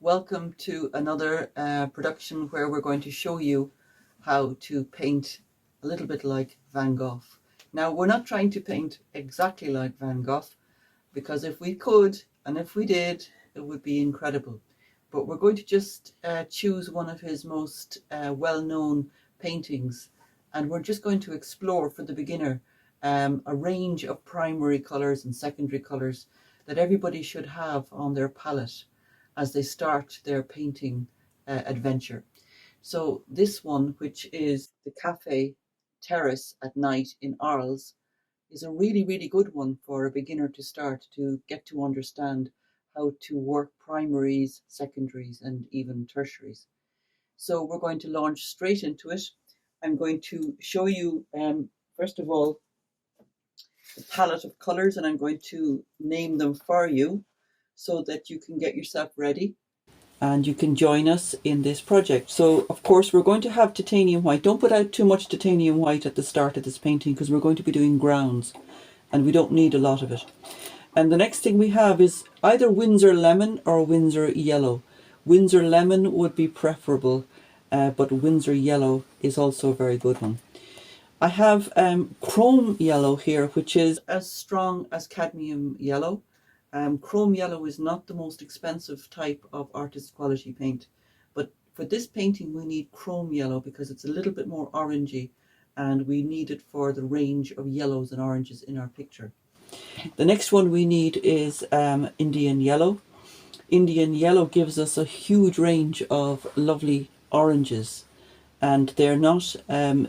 welcome to another production where we're going to show you how to paint a little bit like Van Gogh. Now, we're not trying to paint exactly like Van Gogh, because if we could, and if we did, it would be incredible. But we're going to just choose one of his most well-known paintings, and we're just going to explore for the beginner a range of primary colours and secondary colours that everybody should have on their palette as they start their painting adventure. So this one, which is the Cafe Terrace at Night in Arles, is a really, really good one for a beginner to start to get to understand how to work primaries, secondaries, and even tertiaries. So we're going to launch straight into it. I'm going to show you, first of all, the palette of colors, and I'm going to name them for you so that you can get yourself ready and you can join us in this project. So of course we're going to have titanium white. Don't put out too much titanium white at the start of this painting because we're going to be doing grounds and we don't need a lot of it. And the next thing we have is either Winsor lemon or Winsor yellow. Winsor lemon would be preferable, but Winsor yellow is also a very good one. I have chrome yellow here, which is as strong as cadmium yellow. Chrome yellow is not the most expensive type of artist quality paint, but for this painting we need chrome yellow because it's a little bit more orangey and we need it for the range of yellows and oranges in our picture. The next one we need is Indian yellow. Indian yellow gives us a huge range of lovely oranges, and they're not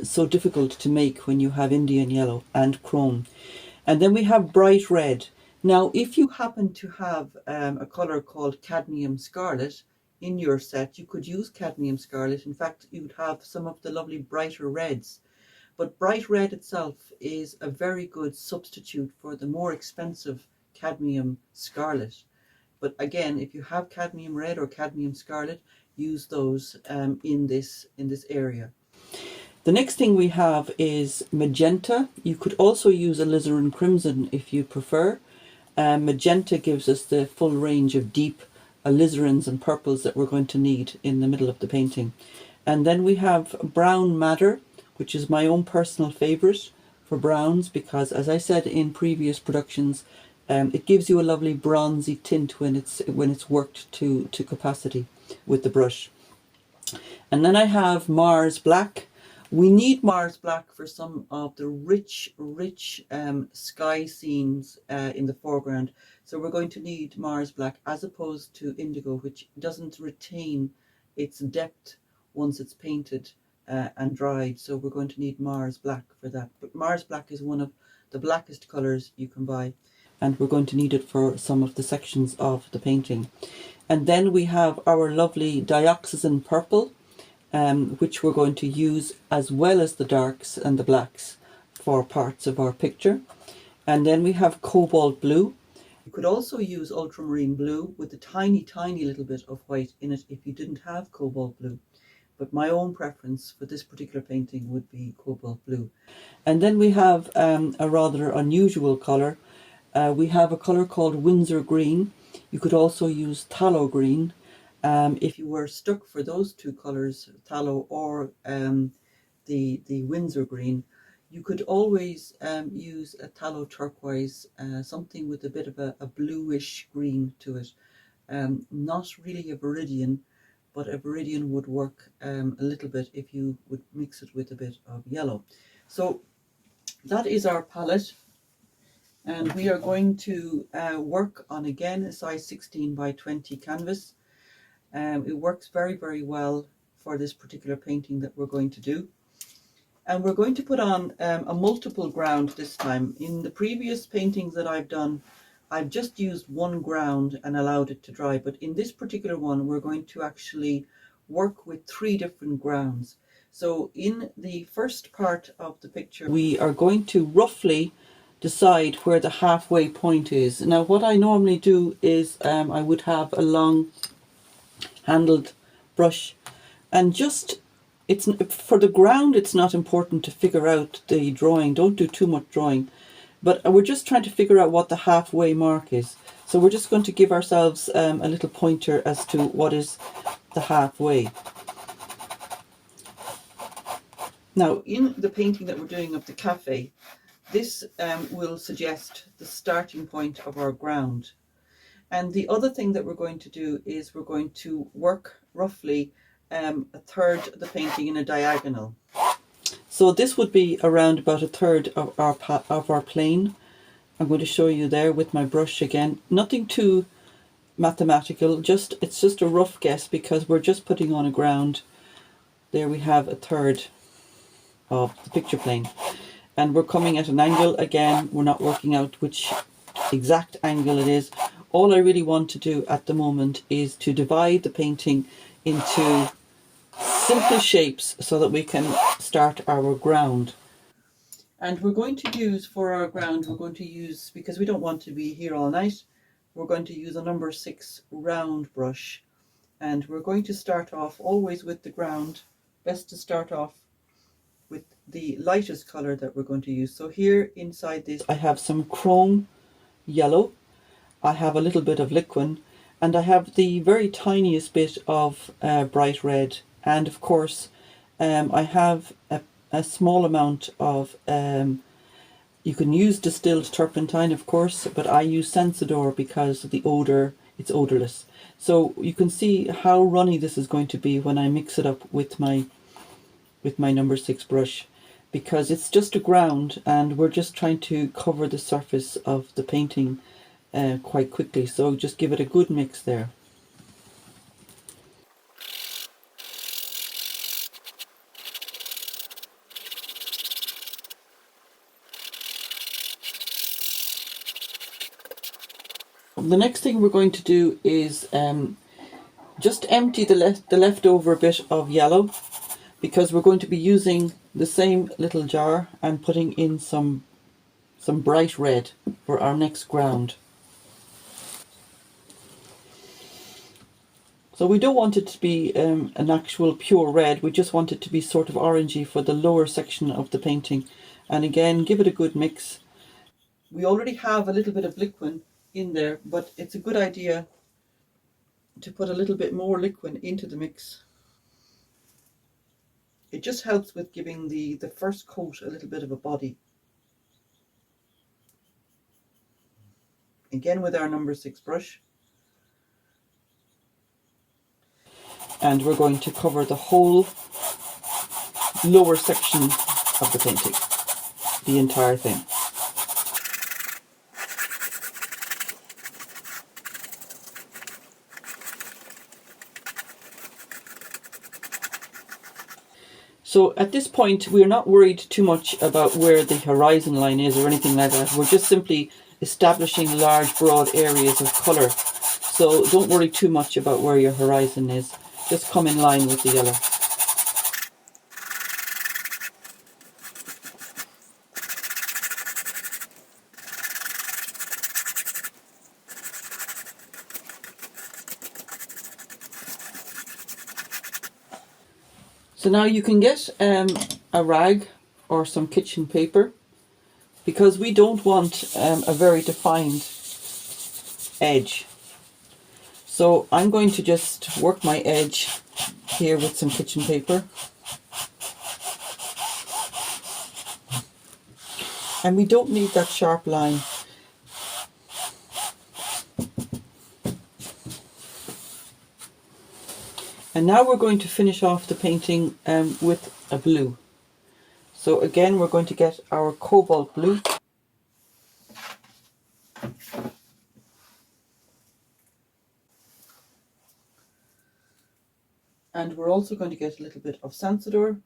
so difficult to make when you have Indian yellow and chrome. And then we have bright red. Now, if you happen to have a colour called cadmium scarlet in your set, you could use cadmium scarlet. In fact, you would have some of the lovely brighter reds. But bright red itself is a very good substitute for the more expensive cadmium scarlet. But again, if you have cadmium red or cadmium scarlet, use those in this area. The next thing we have is magenta. You could also use alizarin crimson if you prefer. Magenta gives us the full range of deep alizarins and purples that we're going to need in the middle of the painting. And then we have brown madder, which is my own personal favourite for browns because, as I said in previous productions, it gives you a lovely bronzy tint when it's worked to capacity with the brush. And then I have Mars black. We need Mars black for some of the rich sky scenes in the foreground. So we're going to need Mars black as opposed to indigo, which doesn't retain its depth once it's painted and dried. So we're going to need Mars black for that. But Mars black is one of the blackest colours you can buy, and we're going to need it for some of the sections of the painting. And then we have our lovely dioxazine purple, which we're going to use as well as the darks and the blacks for parts of our picture. And then we have cobalt blue. You could also use ultramarine blue with a tiny little bit of white in it if you didn't have cobalt blue. But my own preference for this particular painting would be cobalt blue. And then we have a rather unusual colour. We have a colour called Winsor green. You could also use tallow green. If you were stuck for those two colours, tallow or the Winsor green, you could always use a tallow turquoise, something with a bit of a bluish green to it. Not really a viridian, but a viridian would work a little bit if you would mix it with a bit of yellow. So that is our palette. And we are going to work on, again, a size 16 by 20 canvas. It works very well for this particular painting that we're going to do. And we're going to put on a multiple ground this time. In the previous paintings that I've done, I've just used one ground and allowed it to dry. But in this particular one, we're going to actually work with 3 different grounds. So in the first part of the picture, we are going to roughly decide where the halfway point is. Now, what I normally do is I would have a long handled brush, and just for the ground it's not important to figure out the drawing. Don't do too much drawing, but we're just trying to figure out what the halfway mark is. So we're just going to give ourselves a little pointer as to what is the halfway. Now, in the painting that we're doing of the cafe, this will suggest the starting point of our ground. And the other thing that we're going to do is we're going to work roughly a third of the painting in a diagonal. So this would be around about a third of our plane. I'm going to show you there with my brush again. Nothing too mathematical, it's just a rough guess because we're just putting on a ground. There we have a third of the picture plane. And we're coming at an angle again. We're not working out which exact angle it is. All I really want to do at the moment is to divide the painting into simple shapes so that we can start our ground. And we're going to use, for our ground, we're going to use, because we don't want to be here all night, we're going to use a number 6 round brush. And we're going to start off always with the ground. Best to start off with the lightest color that we're going to use. So here inside this I have some chrome yellow, I have a little bit of liquid, and I have the very tiniest bit of bright red, and of course I have a small amount of you can use distilled turpentine, of course, but I use Sensador because of the odor. It's odorless. So you can see how runny this is going to be when I mix it up with my number 6 brush, because it's just a ground and we're just trying to cover the surface of the painting quite quickly. So just give it a good mix there. The next thing we're going to do is just empty the leftover bit of yellow, because we're going to be using the same little jar and putting in some bright red for our next ground. So we don't want it to be an actual pure red, we just want it to be sort of orangey for the lower section of the painting. And again, give it a good mix. We already have a little bit of liquid in there, but it's a good idea to put a little bit more liquid into the mix. It just helps with giving the first coat a little bit of a body. Again with our number 6 brush. And we're going to cover the whole lower section of the painting, the entire thing. So at this point, we're not worried too much about where the horizon line is or anything like that. We're just simply establishing large, broad areas of colour. So don't worry too much about where your horizon is. Just come in line with the yellow. So now you can get a rag or some kitchen paper, because we don't want a very defined edge. So I'm going to just work my edge here with some kitchen paper. And we don't need that sharp line. And now we're going to finish off the painting with a blue. So again, we're going to get our cobalt blue. And we're also going to get a little bit of Sensador.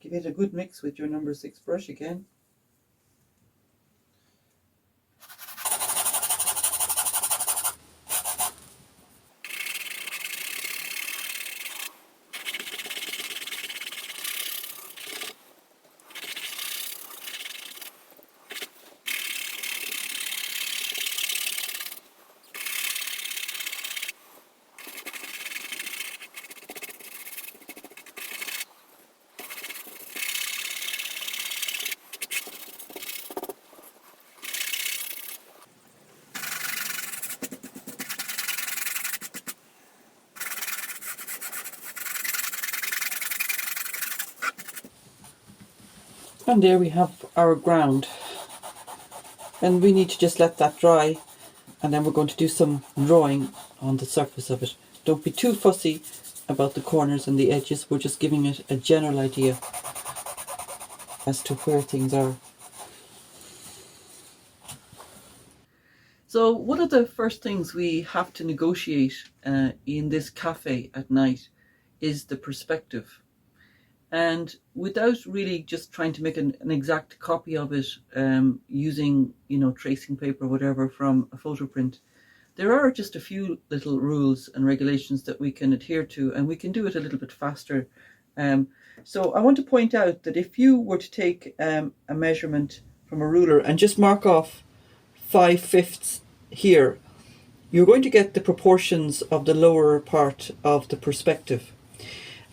Give it a good mix with your number 6 brush again. And there we have our ground. And we need to just let that dry, and then we're going to do some drawing on the surface of it. Don't be too fussy about the corners and the edges. We're just giving it a general idea as to where things are. So one of the first things we have to negotiate in this cafe at night is the perspective. And without really just trying to make an exact copy of it using, tracing paper or whatever from a photo print, there are just a few little rules and regulations that we can adhere to, and we can do it a little bit faster. So I want to point out that if you were to take a measurement from a ruler and just mark off 5/5 here, you're going to get the proportions of the lower part of the perspective.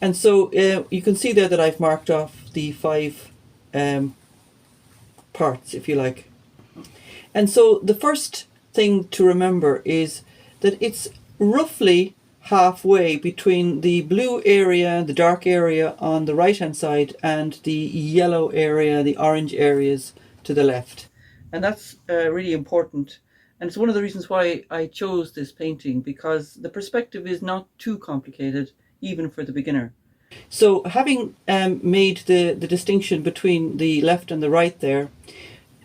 And so you can see there that I've marked off the 5 parts, if you like. And so the first thing to remember is that it's roughly halfway between the blue area, the dark area on the right hand side, and the yellow area, the orange areas to the left. And that's really important. And it's one of the reasons why I chose this painting, because the perspective is not too complicated, even for the beginner. So having made the distinction between the left and the right there,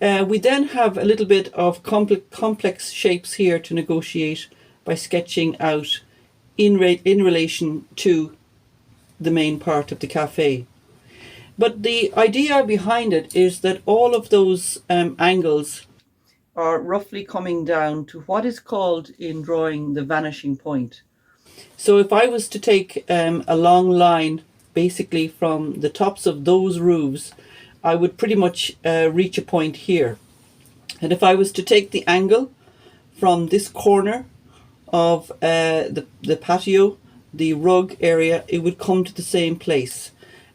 we then have a little bit of complex shapes here to negotiate by sketching out in relation to the main part of the cafe. But the idea behind it is that all of those angles are roughly coming down to what is called in drawing the vanishing point. So if I was to take a long line basically from the tops of those roofs, I would pretty much reach a point here. And if I was to take the angle from this corner of the patio, the rug area, it would come to the same place,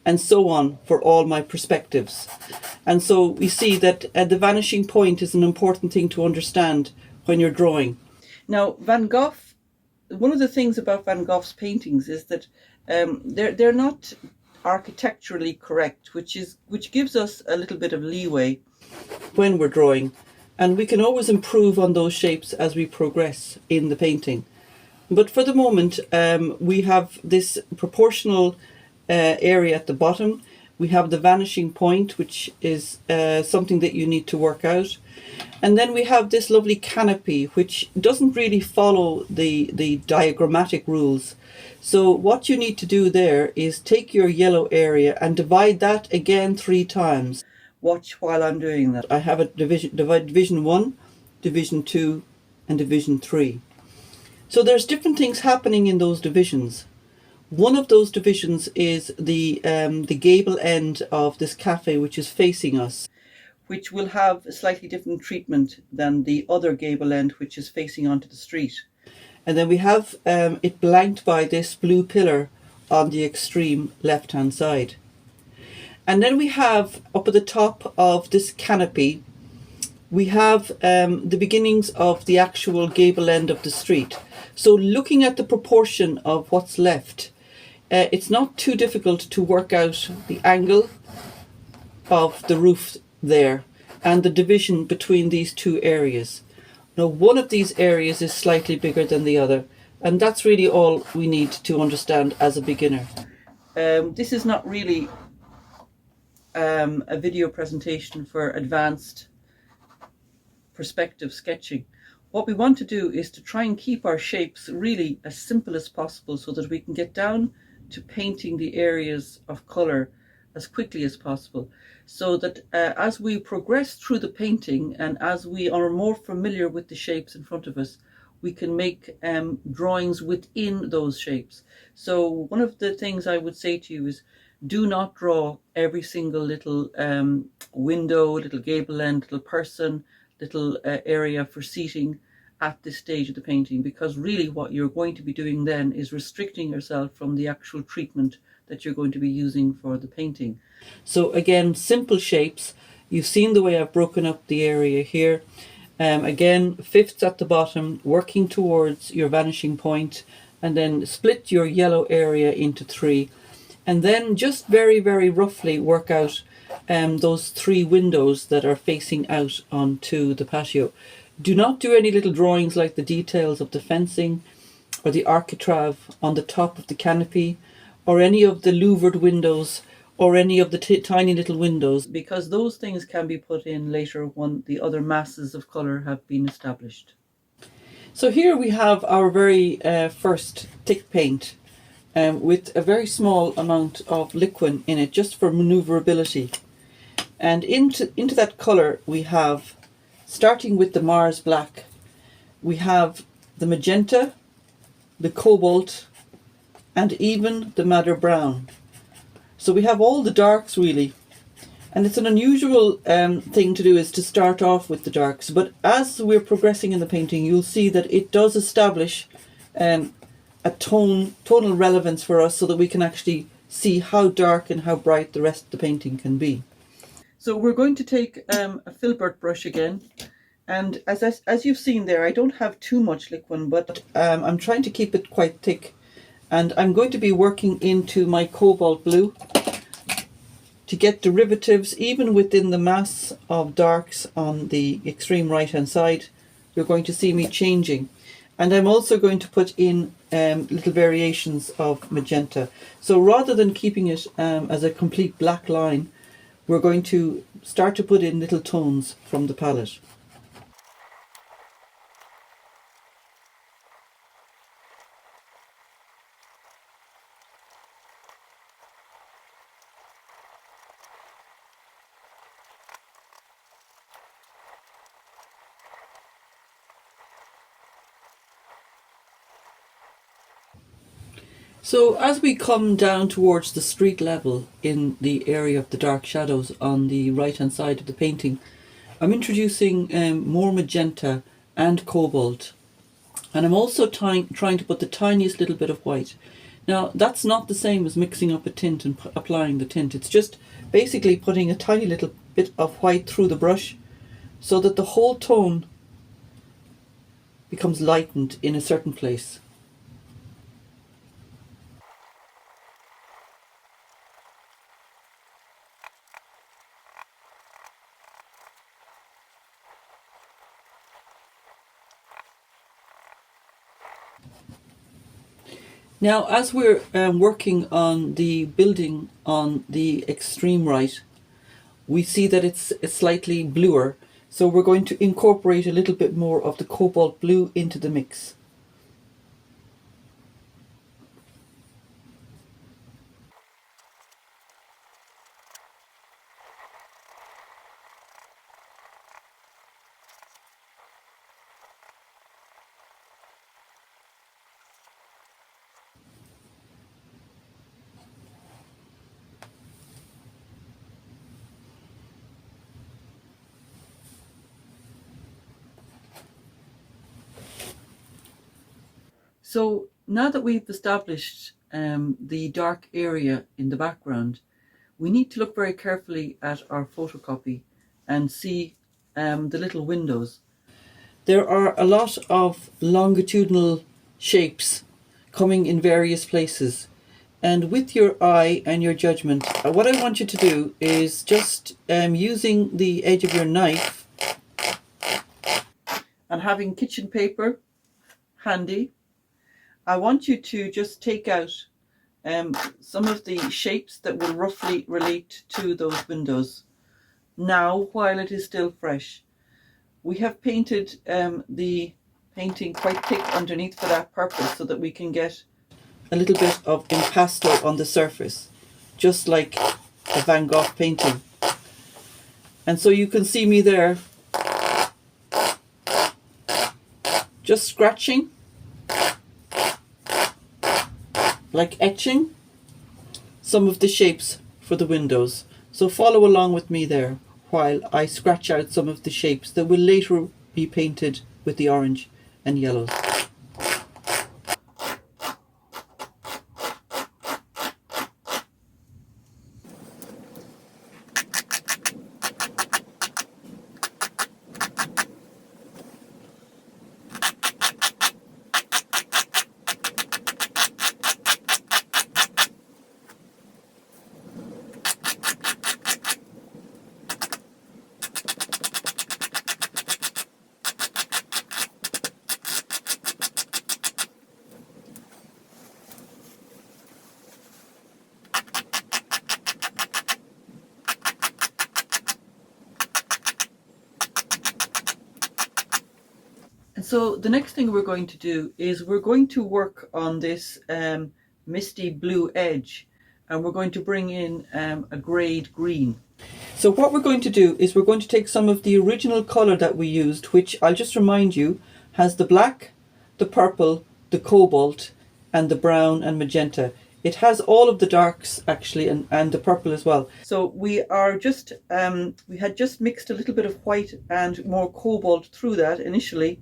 and so on for all my perspectives. And so we see that the vanishing point is an important thing to understand when you're drawing. Now, Van Gogh, one of the things about Van Gogh's paintings is that they're not architecturally correct, which gives us a little bit of leeway when we're drawing, and we can always improve on those shapes as we progress in the painting. But for the moment, we have this proportional area at the bottom. We have the vanishing point, which is something that you need to work out. And then we have this lovely canopy, which doesn't really follow the diagrammatic rules. So what you need to do there is take your yellow area and divide that again 3 times. Watch while I'm doing that. I have a division 1, division 2, and division 3. So there's different things happening in those divisions. One of those divisions is the gable end of this cafe, which is facing us, which will have a slightly different treatment than the other gable end, which is facing onto the street. And then we have it blanked by this blue pillar on the extreme left-hand side. And then we have up at the top of this canopy, we have the beginnings of the actual gable end of the street. So looking at the proportion of what's left, it's not too difficult to work out the angle of the roof there and the division between these 2 areas. Now, one of these areas is slightly bigger than the other, and that's really all we need to understand as a beginner. This is not really a video presentation for advanced perspective sketching. What we want to do is to try and keep our shapes really as simple as possible so that we can get down to painting the areas of colour as quickly as possible, so that as we progress through the painting and as we are more familiar with the shapes in front of us, we can make drawings within those shapes. So one of the things I would say to you is, do not draw every single little window, little gable end, little person, little area for seating at this stage of the painting, because really what you're going to be doing then is restricting yourself from the actual treatment that you're going to be using for the painting. So again, simple shapes. You've seen the way I've broken up the area here. Again, 5ths at the bottom, working towards your vanishing point, and then split your yellow area into 3. And then just very, very roughly work out those 3 windows that are facing out onto the patio. Do not do any little drawings like the details of the fencing or the architrave on the top of the canopy or any of the louvered windows or any of the tiny little windows, because those things can be put in later when the other masses of colour have been established. So here we have our very first thick paint with a very small amount of liquid in it, just for manoeuvrability. And into that colour we have, starting with the Mars black, we have the magenta, the cobalt, and even the madder brown. So we have all the darks really. And it's an unusual thing to do, is to start off with the darks. But as we're progressing in the painting, you'll see that it does establish a tonal relevance for us, so that we can actually see how dark and how bright the rest of the painting can be. So we're going to take a filbert brush again. And as you've seen there, I don't have too much liquid, but I'm trying to keep it quite thick. And I'm going to be working into my cobalt blue to get derivatives even within the mass of darks on the extreme right hand side. You're going to see me changing. And I'm also going to put in little variations of magenta. So rather than keeping it as a complete black line, we're going to start to put in little tones from the palette. So as we come down towards the street level in the area of the dark shadows on the right hand side of the painting, I'm introducing more magenta and cobalt, and I'm also trying to put the tiniest little bit of white. Now that's not the same as mixing up a tint and applying the tint. It's just basically putting a tiny little bit of white through the brush so that the whole tone becomes lightened in a certain place. Now, as we're working on the building on the extreme right, we see that it's slightly bluer. So we're going to incorporate a little bit more of the cobalt blue into the mix. So now that we've established the dark area in the background, we need to look very carefully at our photocopy and see the little windows. There are a lot of longitudinal shapes coming in various places. And with your eye and your judgment, what I want you to do is just using the edge of your knife and having kitchen paper handy, I want you to just take out some of the shapes that will roughly relate to those windows now while it is still fresh. We have painted the painting quite thick underneath for that purpose, so that we can get a little bit of impasto on the surface, just like a Van Gogh painting. And so you can see me there just scratching, like etching some of the shapes for the windows. So follow along with me there while I scratch out some of the shapes that will later be painted with the orange and yellows. So the next thing we're going to do is we're going to work on this misty blue edge, and we're going to bring in a grade green. So what we're going to do is we're going to take some of the original colour that we used, which I'll just remind you has the black, the purple, the cobalt and the brown and magenta. It has all of the darks actually, and the purple as well. So we are just we had just mixed a little bit of white and more cobalt through that initially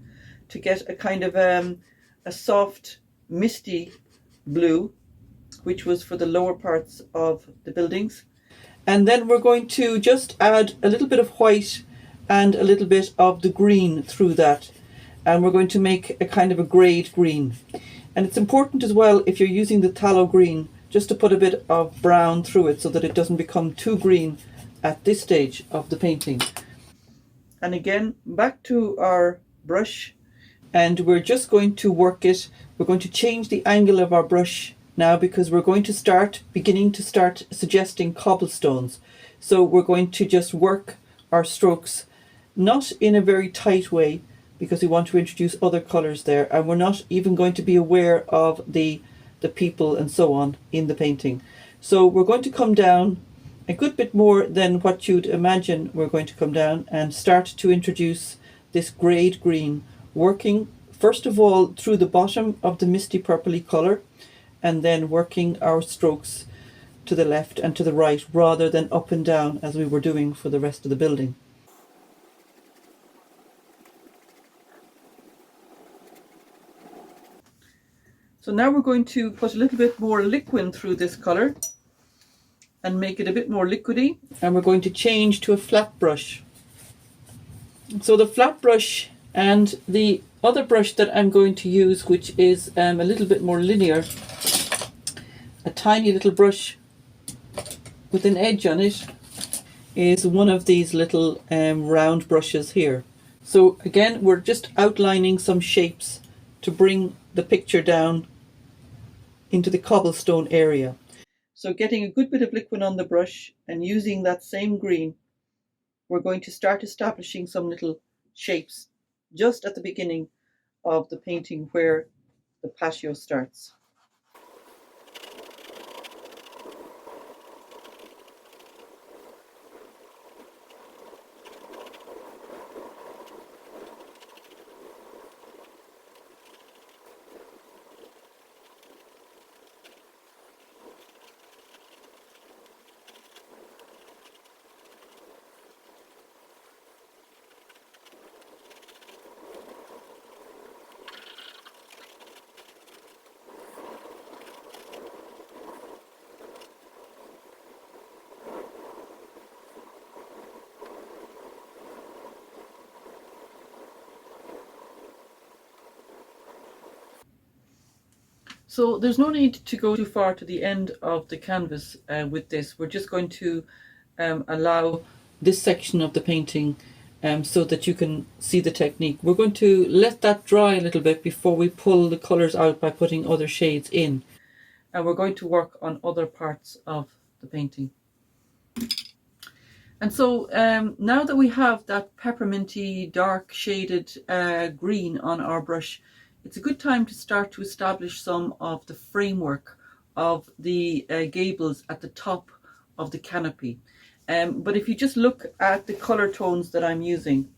to get a kind of a soft misty blue, which was for the lower parts of the buildings. And then we're going to just add a little bit of white and a little bit of the green through that, and we're going to make a kind of a grade green. And it's important as well, if you're using the tallow green, just to put a bit of brown through it so that it doesn't become too green at this stage of the painting. And again, back to our brush, and we're just going to work it. We're going to change the angle of our brush now because we're going to beginning to start suggesting cobblestones. So we're going to just work our strokes, not in a very tight way, because we want to introduce other colours there, and we're not even going to be aware of the people and so on in the painting. So we're going to come down a good bit more than what you'd imagine we're going to come down, and start to introduce this grade green, working first of all through the bottom of the misty purpley colour, and then working our strokes to the left and to the right rather than up and down as we were doing for the rest of the building. So now we're going to put a little bit more liquid through this colour and make it a bit more liquidy, and we're going to change to a flat brush. So the flat brush and the other brush that I'm going to use, which is a little bit more linear, a tiny little brush with an edge on it, is one of these little round brushes here. So again, we're just outlining some shapes to bring the picture down into the cobblestone area. So getting a good bit of liquid on the brush and using that same green, we're going to start establishing some little shapes just at the beginning of the painting where the patio starts. So there's no need to go too far to the end of the canvas with this. We're just going to allow this section of the painting so that you can see the technique. We're going to let that dry a little bit before we pull the colours out by putting other shades in. And we're going to work on other parts of the painting. And so now that we have that pepperminty dark shaded green on our brush, it's a good time to start to establish some of the framework of the gables at the top of the canopy. But if you just look at the colour tones that I'm using,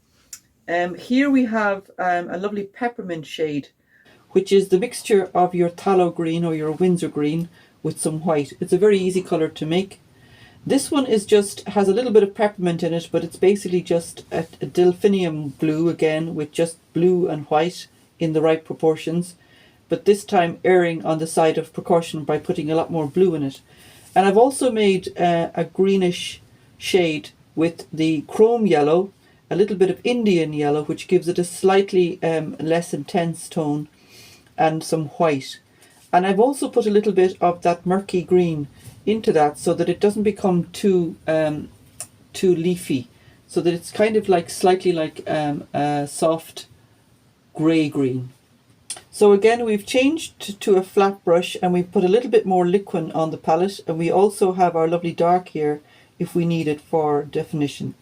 here we have a lovely peppermint shade, which is the mixture of your tallow green or your Windsor green with some white. It's a very easy colour to make. This one has a little bit of peppermint in it, but it's basically just a delphinium blue again, with just blue and white in the right proportions, but this time erring on the side of precaution by putting a lot more blue in it. And I've also made a greenish shade with the chrome yellow, a little bit of Indian yellow, which gives it a slightly less intense tone, and some white. And I've also put a little bit of that murky green into that so that it doesn't become too leafy, so that it's kind of like slightly like a soft grey green. So again, we've changed to a flat brush and we've put a little bit more liquid on the palette, and we also have our lovely dark here if we need it for definition.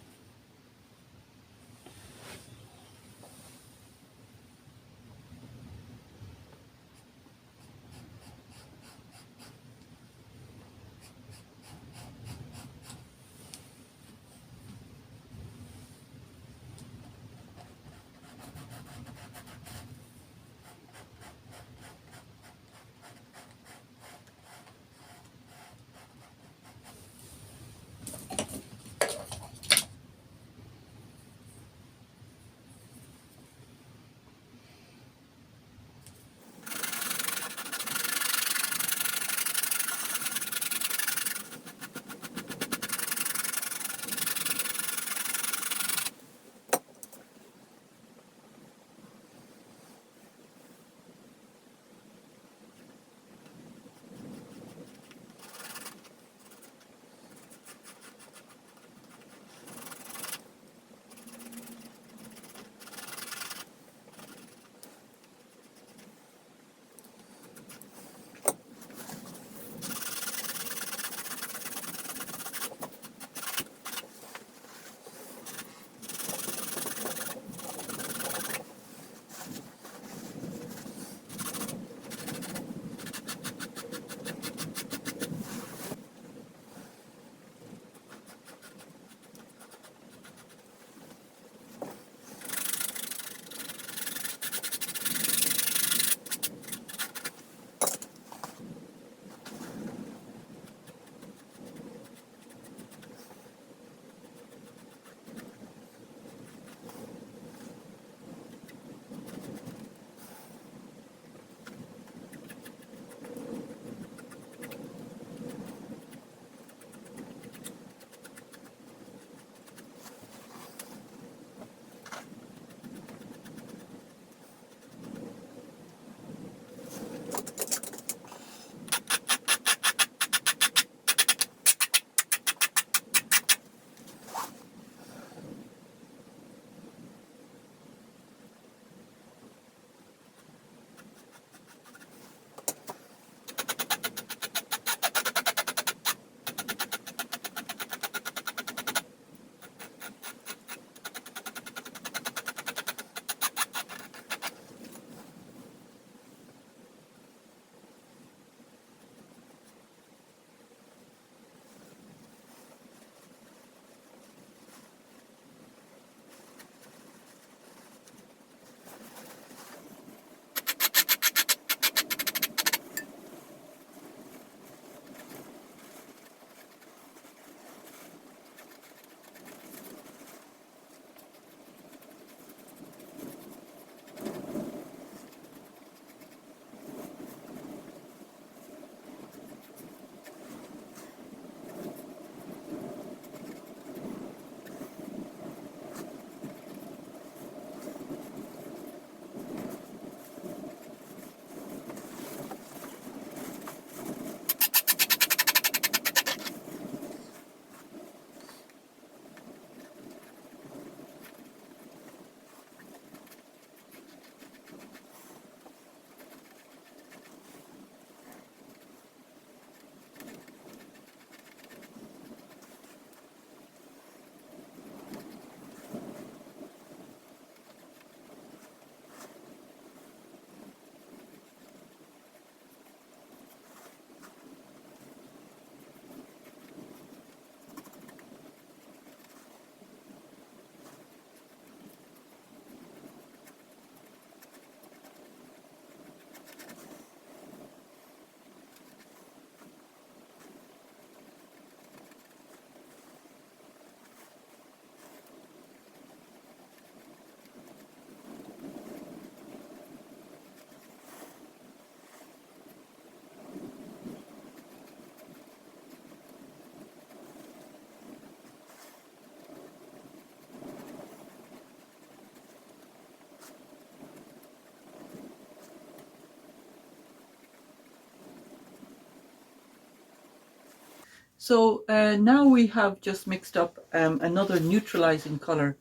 So now we have just mixed up another neutralizing color.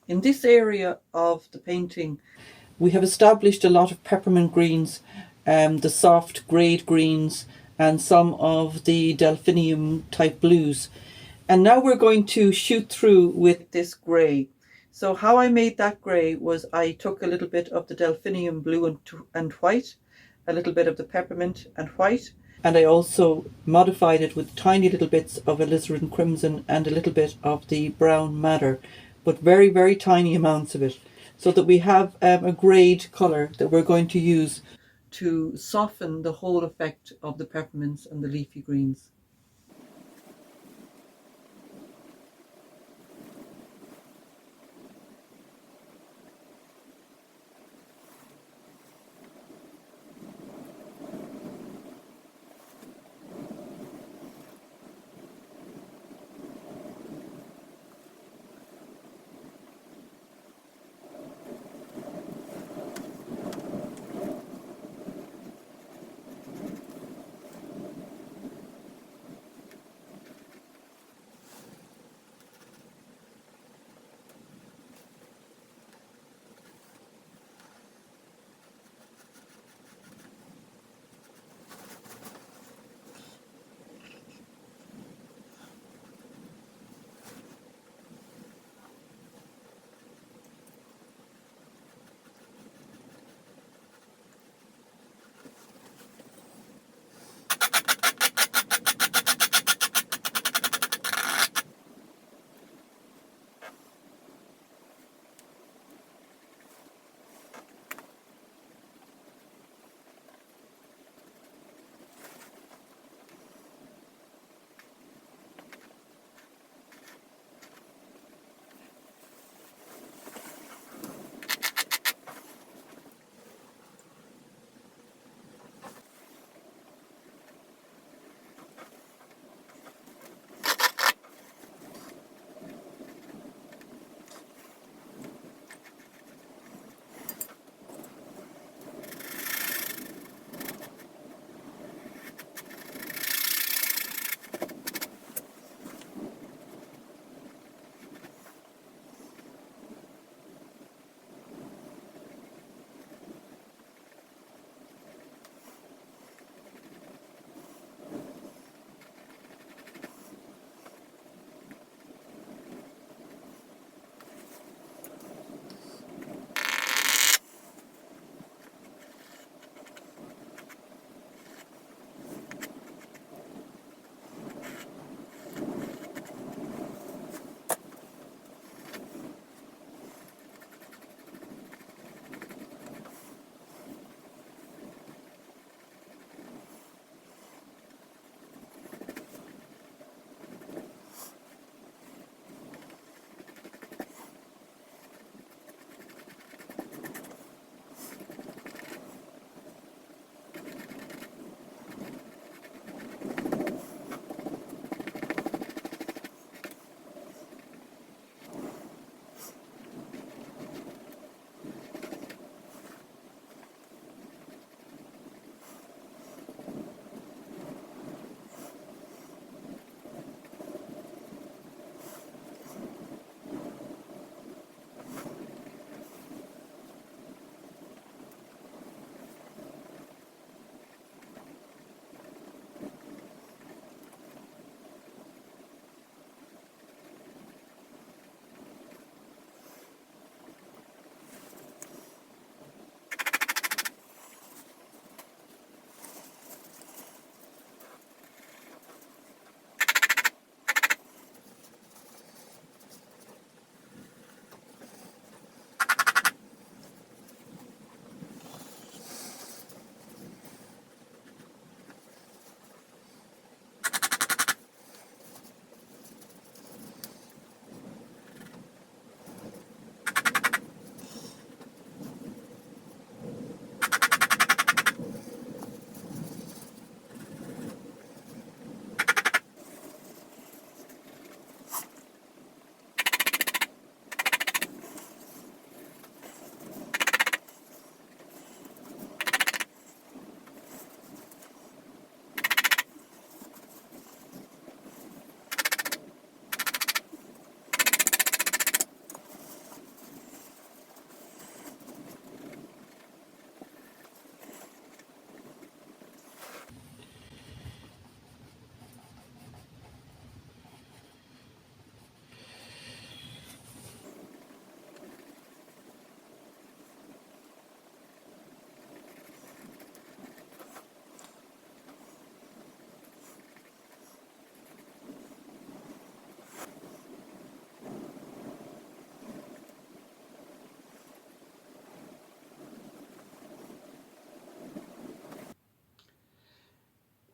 In this area of the painting, we have established a lot of peppermint greens, the soft grade greens, and some of the delphinium type blues. And now we're going to shoot through with this grey. So how I made that grey was I took a little bit of the delphinium blue and white, a little bit of the peppermint and white, and I also modified it with tiny little bits of alizarin crimson and a little bit of the brown madder, but very, very tiny amounts of it, so that we have a greyed colour that we're going to use to soften the whole effect of the peppermints and the leafy greens.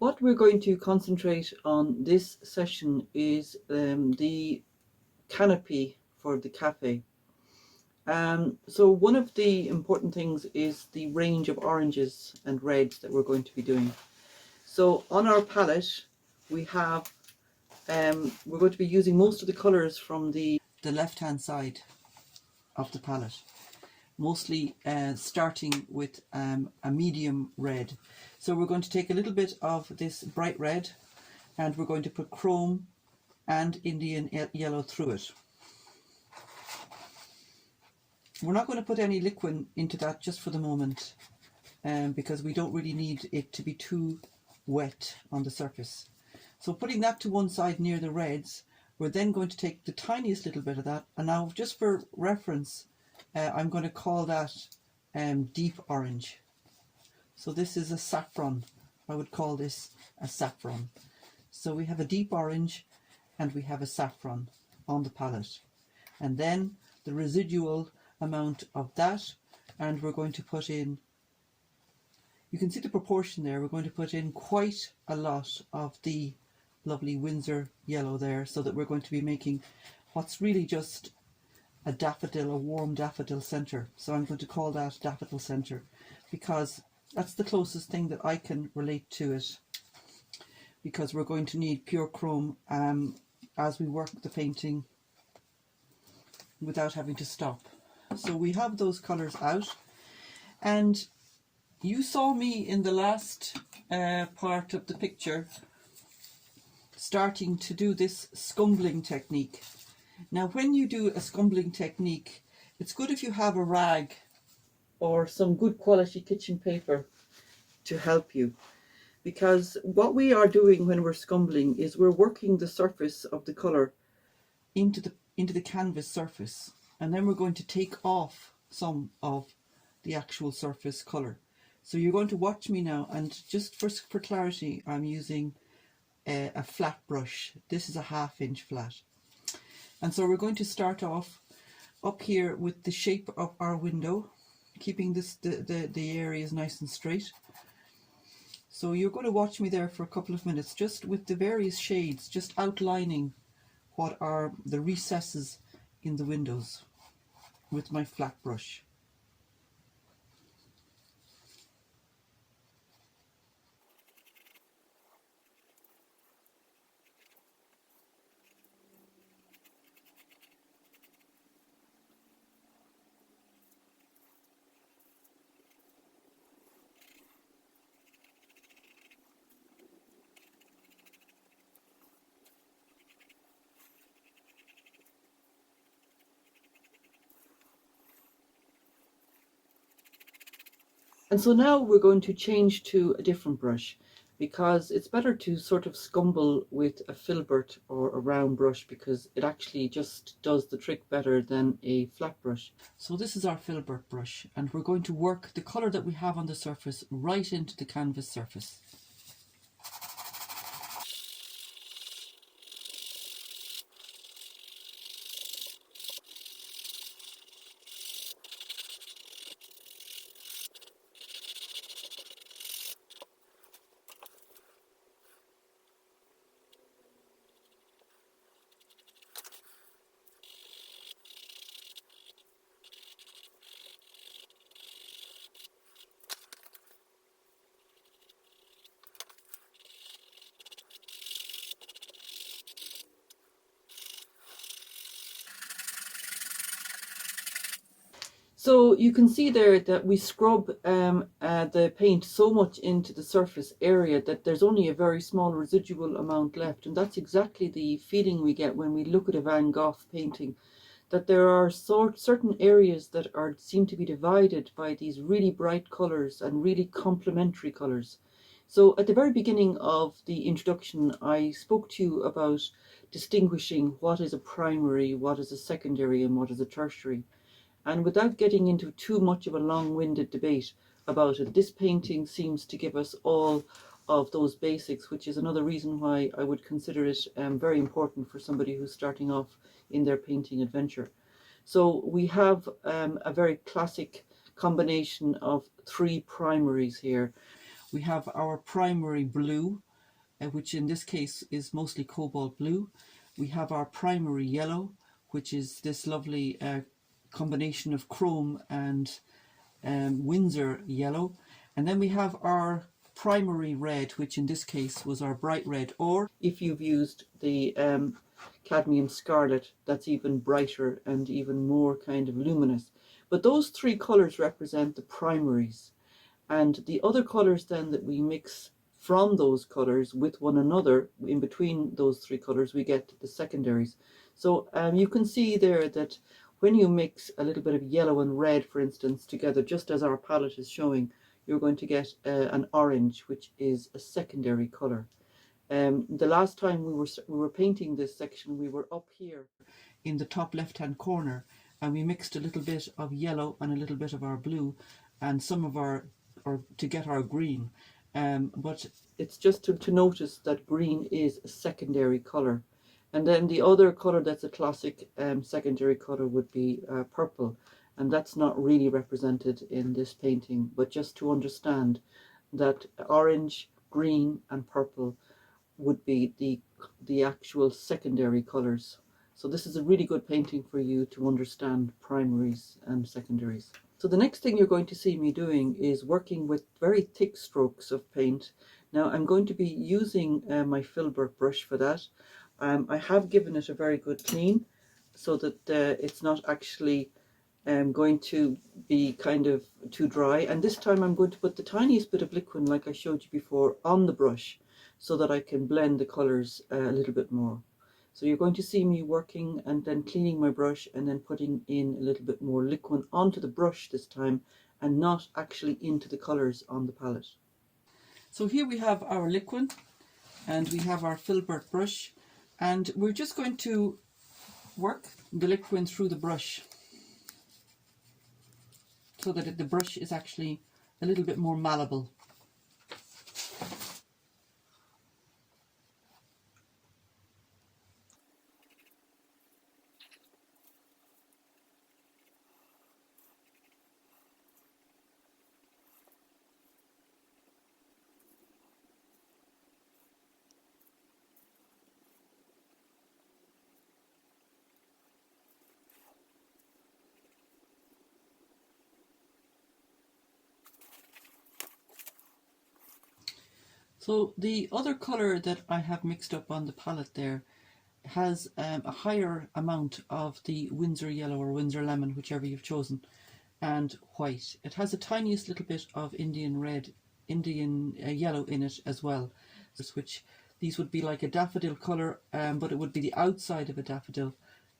What we're going to concentrate on this session is the canopy for the cafe. So one of the important things is the range of oranges and reds that we're going to be doing. So on our palette we have, we're going to be using most of the colours from the left hand side of the palette, mostly starting with a medium red. So we're going to take a little bit of this bright red and we're going to put chrome and Indian yellow through it. We're not going to put any liquid into that just for the moment, because we don't really need it to be too wet on the surface. So putting that to one side near the reds, we're then going to take the tiniest little bit of that, and now just for reference, I'm going to call that deep orange. So this is a saffron. I would call this a saffron. So we have a deep orange and we have a saffron on the palette, and then the residual amount of that, and we're going to put in, you can see the proportion there, we're going to put in quite a lot of the lovely Windsor yellow there, so that we're going to be making what's really just a daffodil, a warm daffodil centre. So I'm going to call that daffodil centre because that's the closest thing that I can relate to it, because we're going to need pure chrome as we work the painting without having to stop. So we have those colours out, and you saw me in the last part of the picture starting to do this scumbling technique. Now when you do a scumbling technique, it's good if you have a rag or some good quality kitchen paper to help you, because what we are doing when we're scumbling is we're working the surface of the colour into the canvas surface, and then we're going to take off some of the actual surface colour. So you're going to watch me now, and just for clarity, I'm using a flat brush. This is a 1/2 inch flat, and so we're going to start off up here with the shape of our window, keeping this the areas nice and straight. So you're going to watch me there for a couple of minutes, just with the various shades, just outlining what are the recesses in the windows with my flat brush. And so now we're going to change to a different brush, because it's better to sort of scumble with a filbert or a round brush, because it actually just does the trick better than a flat brush. So this is our filbert brush, and we're going to work the colour that we have on the surface right into the canvas surface. So you can see there that we scrub the paint so much into the surface area that there's only a very small residual amount left, and that's exactly the feeling we get when we look at a Van Gogh painting, that there are certain areas that seem to be divided by these really bright colours and really complementary colours. So at the very beginning of the introduction, I spoke to you about distinguishing what is a primary, what is a secondary, and what is a tertiary. And without getting into too much of a long-winded debate about it, this painting seems to give us all of those basics, which is another reason why I would consider it very important for somebody who's starting off in their painting adventure. So we have a very classic combination of 3 primaries here. We have our primary blue, which in this case is mostly cobalt blue. We have our primary yellow, which is this lovely combination of chrome and Windsor yellow. And then we have our primary red, which in this case was our bright red, or if you've used the cadmium scarlet, that's even brighter and even more kind of luminous. But those three colours represent the primaries, and the other colours then that we mix from those colours with one another, in between those three colours, we get the secondaries. So you can see there that when you mix a little bit of yellow and red, for instance, together, just as our palette is showing, you're going to get an orange, which is a secondary colour. The last time we were painting this section, we were up here in the top left-hand corner, and we mixed a little bit of yellow and a little bit of our blue, and some of our, or to get our green. But it's just to notice that green is a secondary colour. And then the other colour that's a classic secondary colour would be purple, and that's not really represented in this painting, but just to understand that orange, green and purple would be the actual secondary colours. So this is a really good painting for you to understand primaries and secondaries. So the next thing you're going to see me doing is working with very thick strokes of paint. Now I'm going to be using my filbert brush for that. I have given it a very good clean so that it's not actually going to be kind of too dry. And this time I'm going to put the tiniest bit of liquid, like I showed you before, on the brush so that I can blend the colours a little bit more. So you're going to see me working and then cleaning my brush and then putting in a little bit more liquid onto the brush this time, and not actually into the colours on the palette. So here we have our liquid and we have our filbert brush, and we're just going to work the liquid through the brush so that the brush is actually a little bit more malleable. So the other colour that I have mixed up on the palette there has a higher amount of the Windsor yellow or Windsor lemon, whichever you've chosen, and white. It has the tiniest little bit of Indian yellow in it as well, which these would be like a daffodil colour, but it would be the outside of a daffodil,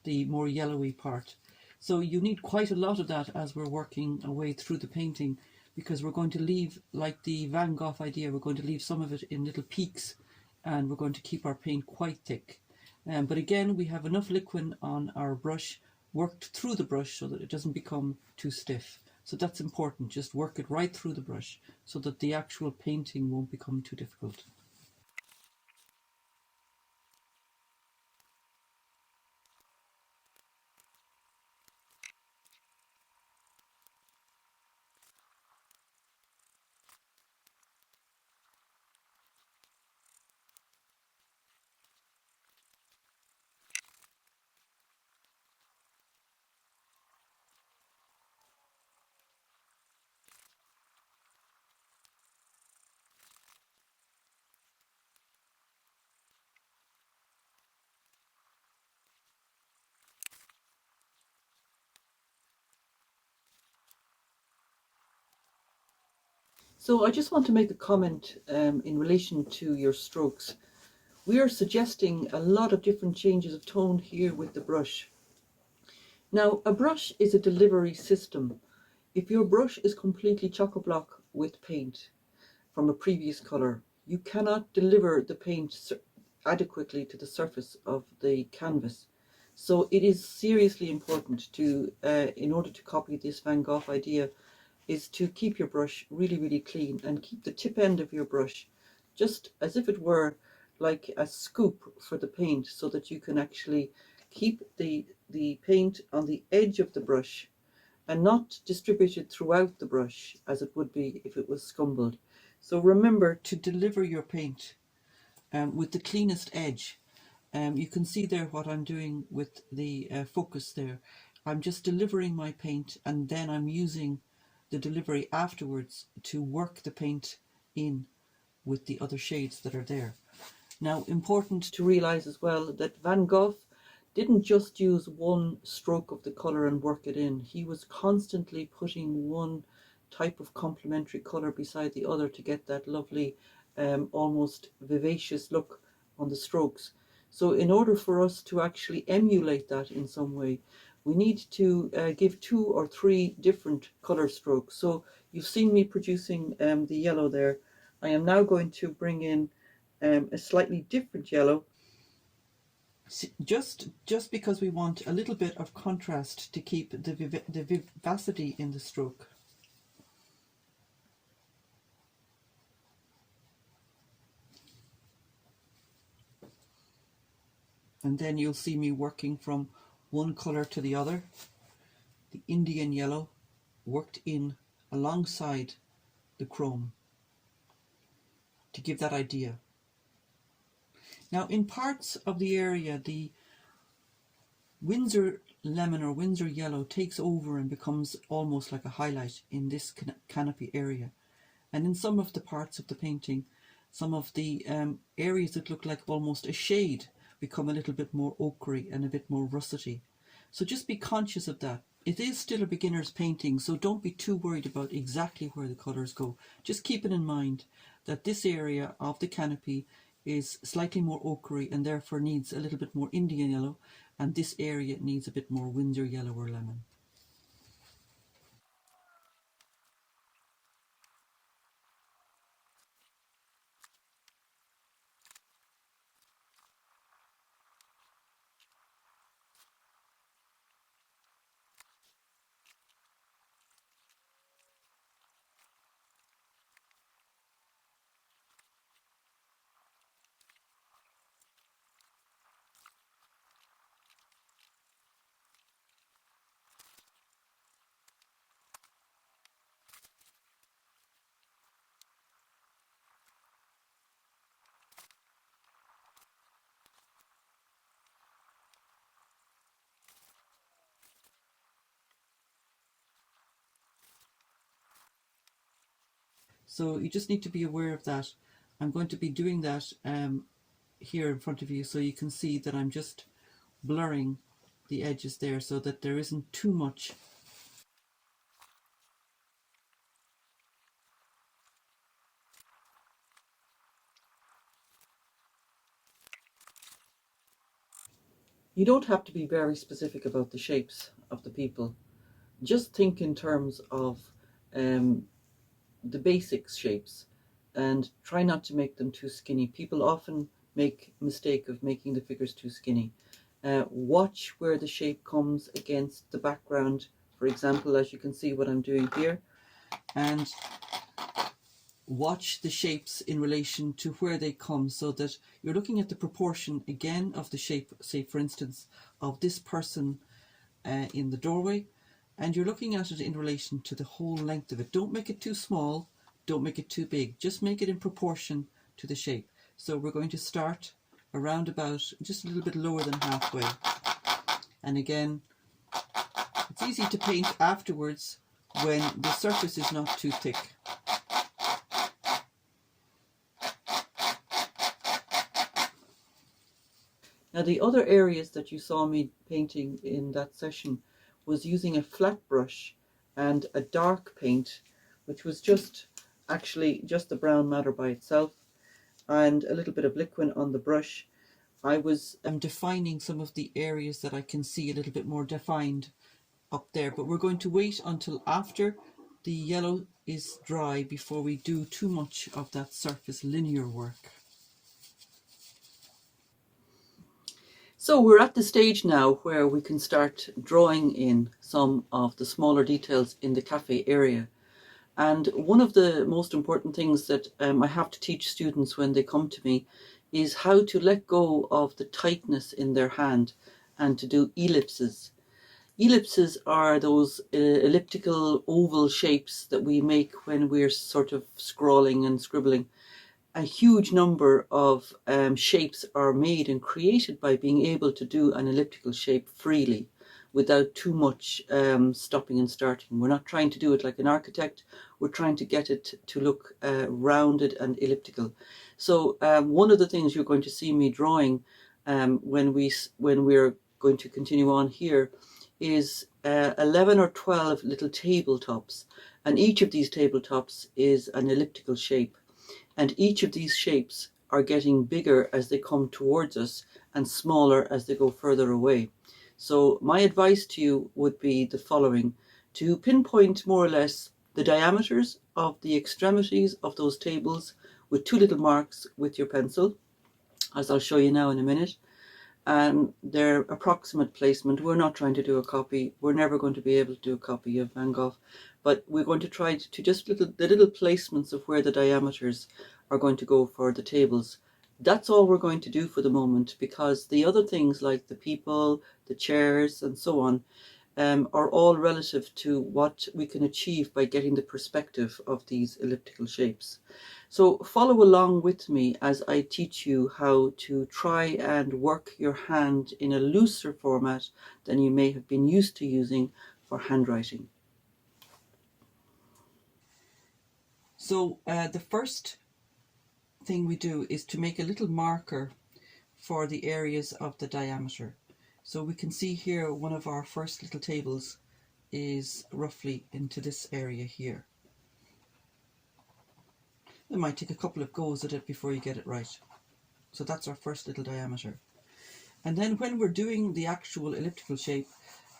the more yellowy part. So you need quite a lot of that as we're working our way through the painting, because we're going to leave, like the Van Gogh idea, we're going to leave some of it in little peaks, and we're going to keep our paint quite thick. But again, we have enough liquid on our brush, worked through the brush so that it doesn't become too stiff. So that's important, just work it right through the brush so that the actual painting won't become too difficult. So I just want to make a comment in relation to your strokes. We are suggesting a lot of different changes of tone here with the brush. Now, a brush is a delivery system. If your brush is completely chock-a-block with paint from a previous colour, you cannot deliver the paint adequately to the surface of the canvas. So it is seriously important to, in order to copy this Van Gogh idea, is to keep your brush really, really clean and keep the tip end of your brush just as if it were like a scoop for the paint, so that you can actually keep the paint on the edge of the brush and not distributed throughout the brush as it would be if it was scumbled. So remember to deliver your paint with the cleanest edge. You can see there what I'm doing with the focus there. I'm just delivering my paint, and then I'm using the delivery afterwards to work the paint in with the other shades that are there. Now, important to realise as well that Van Gogh didn't just use one stroke of the colour and work it in. He was constantly putting one type of complementary colour beside the other to get that lovely, almost vivacious look on the strokes. So in order for us to actually emulate that in some way, we need to give 2 or 3 different colour strokes. So you've seen me producing the yellow there. I am now going to bring in a slightly different yellow, just because we want a little bit of contrast to keep the vivacity in the stroke. And then you'll see me working from one colour to the other. The Indian yellow worked in alongside the chrome to give that idea. Now, in parts of the area, the Windsor lemon or Windsor yellow takes over and becomes almost like a highlight in this canopy area. And in some of the parts of the painting, some of the areas that look like almost a shade become a little bit more ochre and a bit more russety. So just be conscious of that. It is still a beginner's painting, so don't be too worried about exactly where the colours go. Just keep it in mind that this area of the canopy is slightly more ochre and therefore needs a little bit more Indian yellow, and this area needs a bit more Windsor yellow or lemon. So you just need to be aware of that. I'm going to be doing that here in front of you, so you can see that I'm just blurring the edges there so that there isn't too much. You don't have to be very specific about the shapes of the people. Just think in terms of the basic shapes and try not to make them too skinny. People often make a mistake of making the figures too skinny. Watch where the shape comes against the background, for example, as you can see what I'm doing here, and watch the shapes in relation to where they come, so that you're looking at the proportion again of the shape, say for instance, of this person in the doorway, and you're looking at it in relation to the whole length of it. Don't make it too small, don't make it too big, just make it in proportion to the shape. So we're going to start around about just a little bit lower than halfway, and again it's easy to paint afterwards when the surface is not too thick. Now the other areas that you saw me painting in that session was using a flat brush and a dark paint, which was just actually just the brown matter by itself, and a little bit of liquid on the brush. I was defining some of the areas that I can see a little bit more defined up there, but we're going to wait until after the yellow is dry before we do too much of that surface linear work. So we're at the stage now where we can start drawing in some of the smaller details in the cafe area. And one of the most important things that I have to teach students when they come to me is how to let go of the tightness in their hand and to do ellipses. Ellipses are those elliptical oval shapes that we make when we're sort of scrawling and scribbling. a huge number of shapes are made and created by being able to do an elliptical shape freely without too much stopping and starting. We're not trying to do it like an architect. We're trying to get it to look rounded and elliptical. So one of the things you're going to see me drawing when we're going to continue on here is 11 or 12 little tabletops, and each of these tabletops is an elliptical shape. And each of these shapes are getting bigger as they come towards us and smaller as they go further away. So my advice to you would be the following: to pinpoint more or less the diameters of the extremities of those tables with two little marks with your pencil, as I'll show you now in a minute, and their approximate placement. We're not trying to do a copy. We're never going to be able to do a copy of Van Gogh, but we're going to try to just the little placements of where the diameters are going to go for the tables. That's all we're going to do for the moment, because the other things like the people, the chairs, and so on are all relative to what we can achieve by getting the perspective of these elliptical shapes. So follow along with me as I teach you how to try and work your hand in a looser format than you may have been used to using for handwriting. So the first thing we do is to make a little marker for the areas of the diameter. So we can see here one of our first little tables is roughly into this area here. It might take a couple of goes at it before you get it right. So that's our first little diameter. And then when we're doing the actual elliptical shape,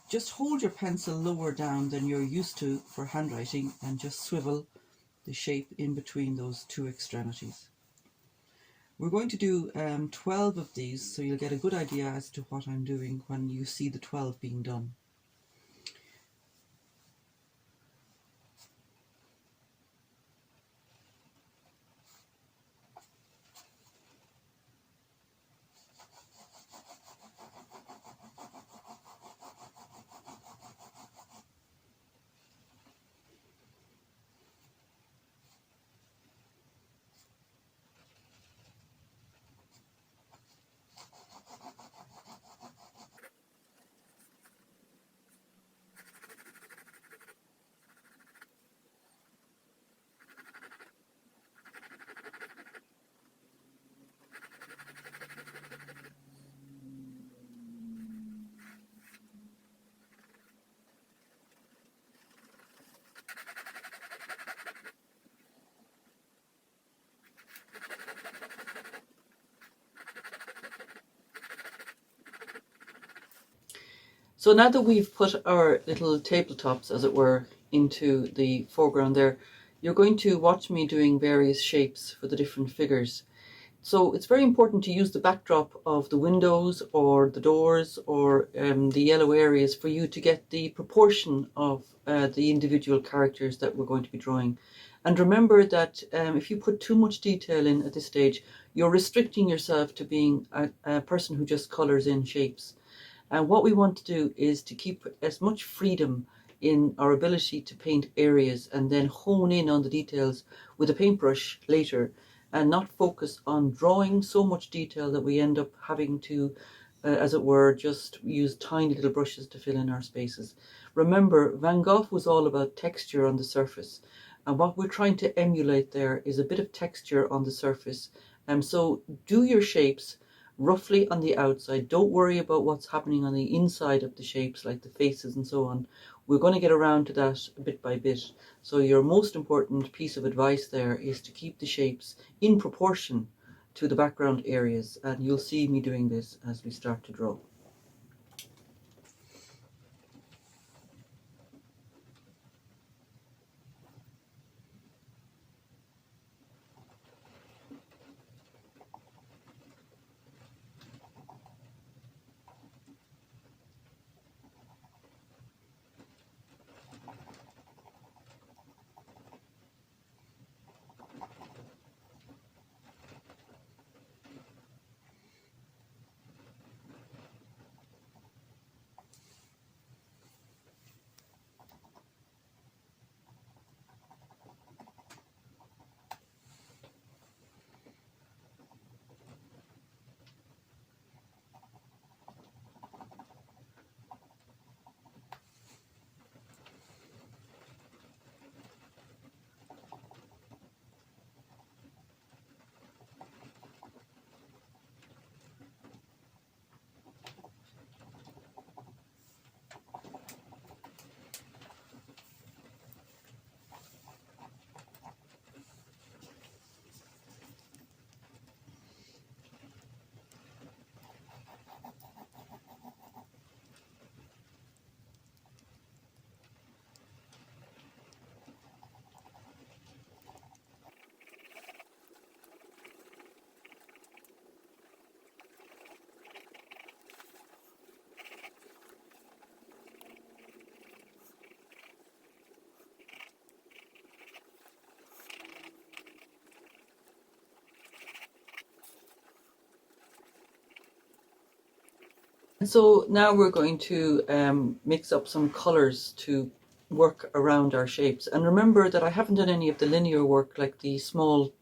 just hold your pencil lower down than you're used to for handwriting and just swivel the shape in between those two extremities. We're going to do 12 of these, so you'll get a good idea as to what I'm doing when you see the 12 being done. So now that we've put our little tabletops, as it were, into the foreground there, you're going to watch me doing various shapes for the different figures. So it's very important to use the backdrop of the windows or the doors or the yellow areas for you to get the proportion of the individual characters that we're going to be drawing. And remember that if you put too much detail in at this stage, you're restricting yourself to being a person who just colours in shapes. And what we want to do is to keep as much freedom in our ability to paint areas and then hone in on the details with a paintbrush later, and not focus on drawing so much detail that we end up having to, as it were, just use tiny little brushes to fill in our spaces. Remember, Van Gogh was all about texture on the surface, and what we're trying to emulate there is a bit of texture on the surface. So do your shapes roughly on the outside. Don't worry about what's happening on the inside of the shapes, like the faces and so on. We're going to get around to that bit by bit. So your most important piece of advice there is to keep the shapes in proportion to the background areas, and you'll see me doing this as we start to draw. So now we're going to mix up some colors to work around our shapes. And remember that I haven't done any of the linear work, like the small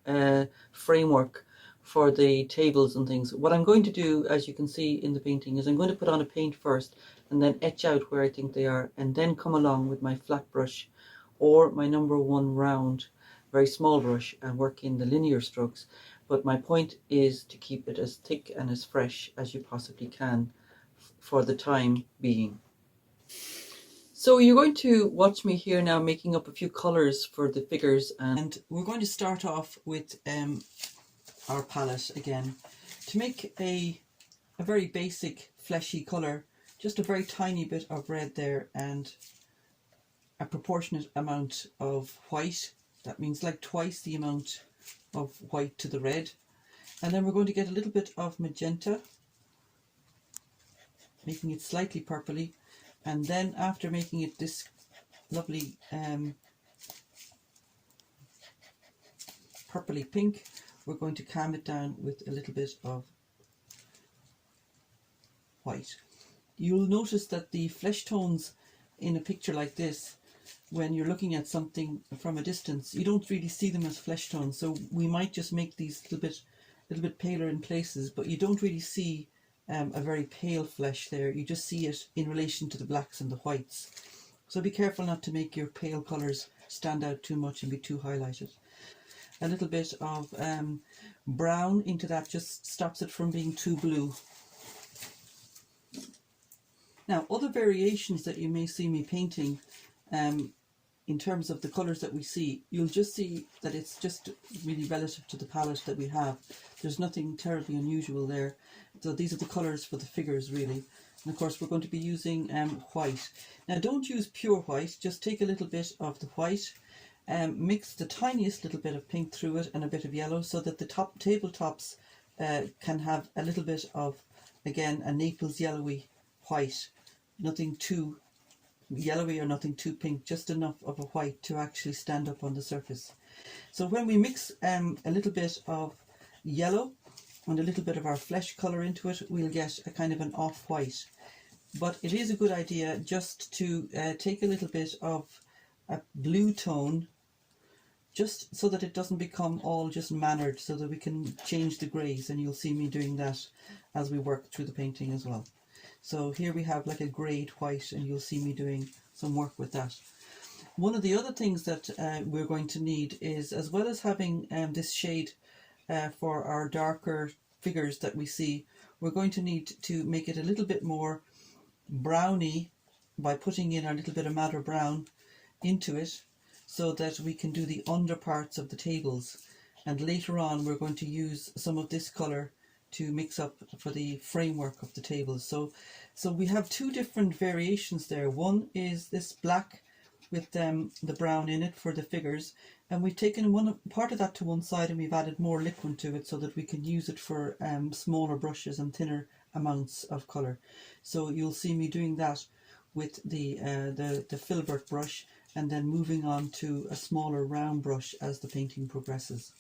framework for the tables and things. What I'm going to do, as you can see in the painting, is I'm going to put on a paint first and then etch out where I think they are, and then come along with my flat brush or my #1 round, very small brush, and work in the linear strokes. But my point is to keep it as thick and as fresh as you possibly can for the time being. So you're going to watch me here now making up a few colours for the figures, and we're going to start off with our palette again. To make a very basic fleshy colour, just a very tiny bit of red there and a proportionate amount of white. That means like twice the amount of white to the red. And then we're going to get a little bit of magenta, making it slightly purpley. And then after making it this lovely purpley pink, we're going to calm it down with a little bit of white. You'll notice that the flesh tones in a picture like this, when you're looking at something from a distance, you don't really see them as flesh tones. So we might just make these a little bit paler in places, but you don't really see a very pale flesh there. You just see it in relation to the blacks and the whites. So be careful not to make your pale colours stand out too much and be too highlighted. A little bit of brown into that just stops it from being too blue. Now, other variations that you may see me painting in terms of the colours that we see, you'll just see that it's just really relative to the palette that we have. There's nothing terribly unusual there. So these are the colours for the figures, really. And of course we're going to be using white. Now don't use pure white, just take a little bit of the white, mix the tiniest little bit of pink through it and a bit of yellow, so that the tabletops can have a little bit of, again, a Naples yellowy white. Nothing too yellowy or nothing too pink, just enough of a white to actually stand up on the surface. So when we mix a little bit of yellow and a little bit of our flesh colour into it, we'll get a kind of an off-white. But it is a good idea just to take a little bit of a blue tone, just so that it doesn't become all just mannered, so that we can change the greys, and you'll see me doing that as we work through the painting as well. So here we have like a greyed white, and you'll see me doing some work with that. One of the other things that we're going to need is, as well as having this shade for our darker figures that we see, we're going to need to make it a little bit more browny by putting in a little bit of madder brown into it, so that we can do the under parts of the tables. And later on we're going to use some of this colour to mix up for the framework of the tables. So we have two different variations there. One is this black with the brown in it for the figures, and we've taken one part of that to one side and we've added more liquid to it so that we can use it for smaller brushes and thinner amounts of colour. So you'll see me doing that with the filbert brush, and then moving on to a smaller round brush as the painting progresses.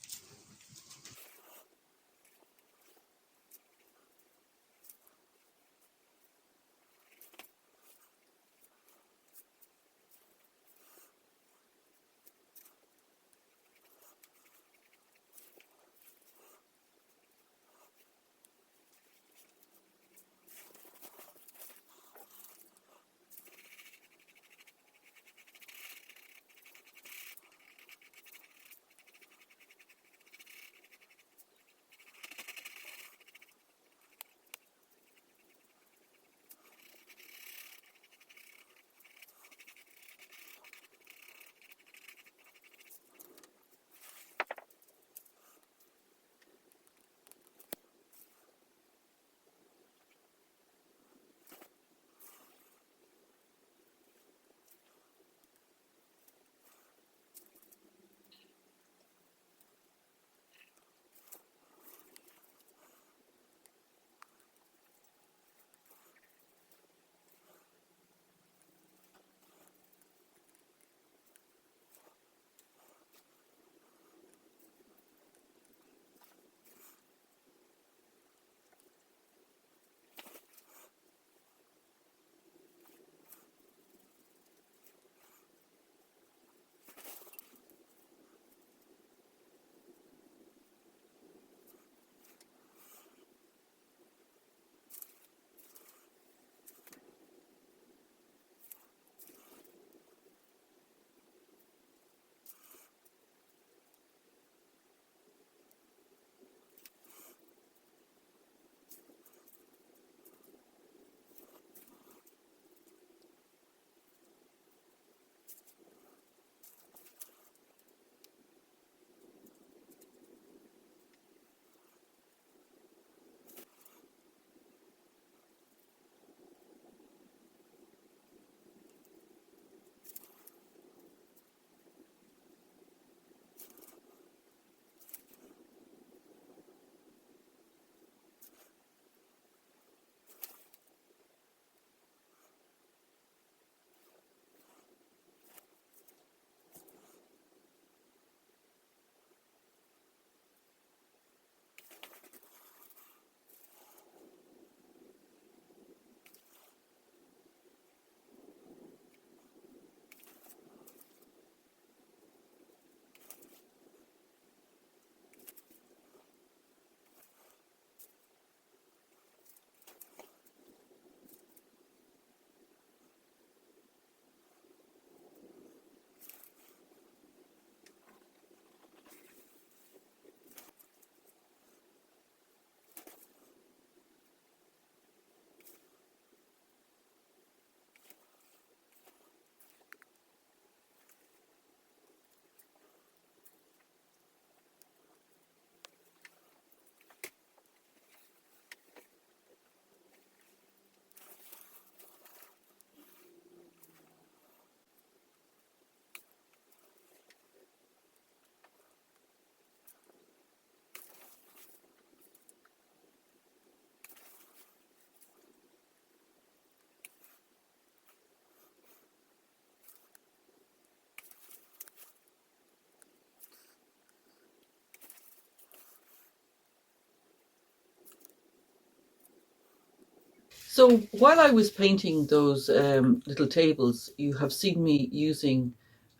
So while I was painting those little tables, you have seen me using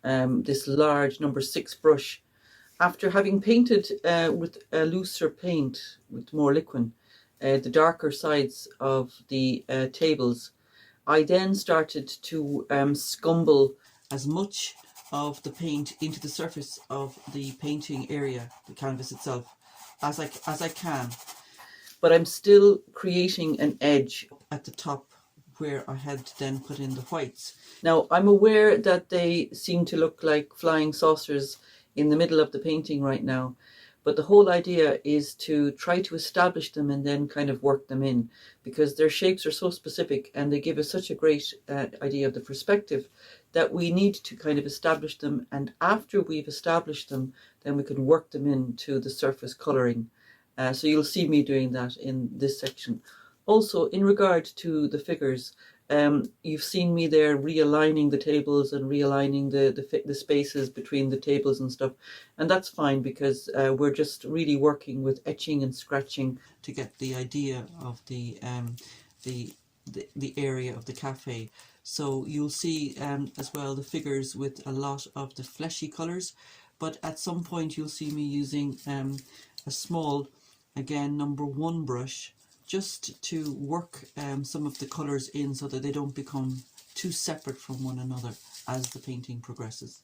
this large number 6 brush. After having painted with a looser paint, with more liquid, the darker sides of the tables, I then started to scumble as much of the paint into the surface of the painting area, the canvas itself, as I can. But I'm still creating an edge at the top where I had then put in the whites. Now, I'm aware that they seem to look like flying saucers in the middle of the painting right now, but the whole idea is to try to establish them and then kind of work them in, because their shapes are so specific and they give us such a great idea of the perspective that we need to kind of establish them, and after we've established them, then we can work them into the surface colouring. So you'll see me doing that in this section. Also, in regard to the figures, you've seen me there realigning the tables and realigning the spaces between the tables and stuff, and that's fine because we're just really working with etching and scratching to get the idea of the area of the cafe. So you'll see as well the figures with a lot of the fleshy colours, but at some point you'll see me using a small, again, number 1 brush, just to work some of the colours in so that they don't become too separate from one another as the painting progresses.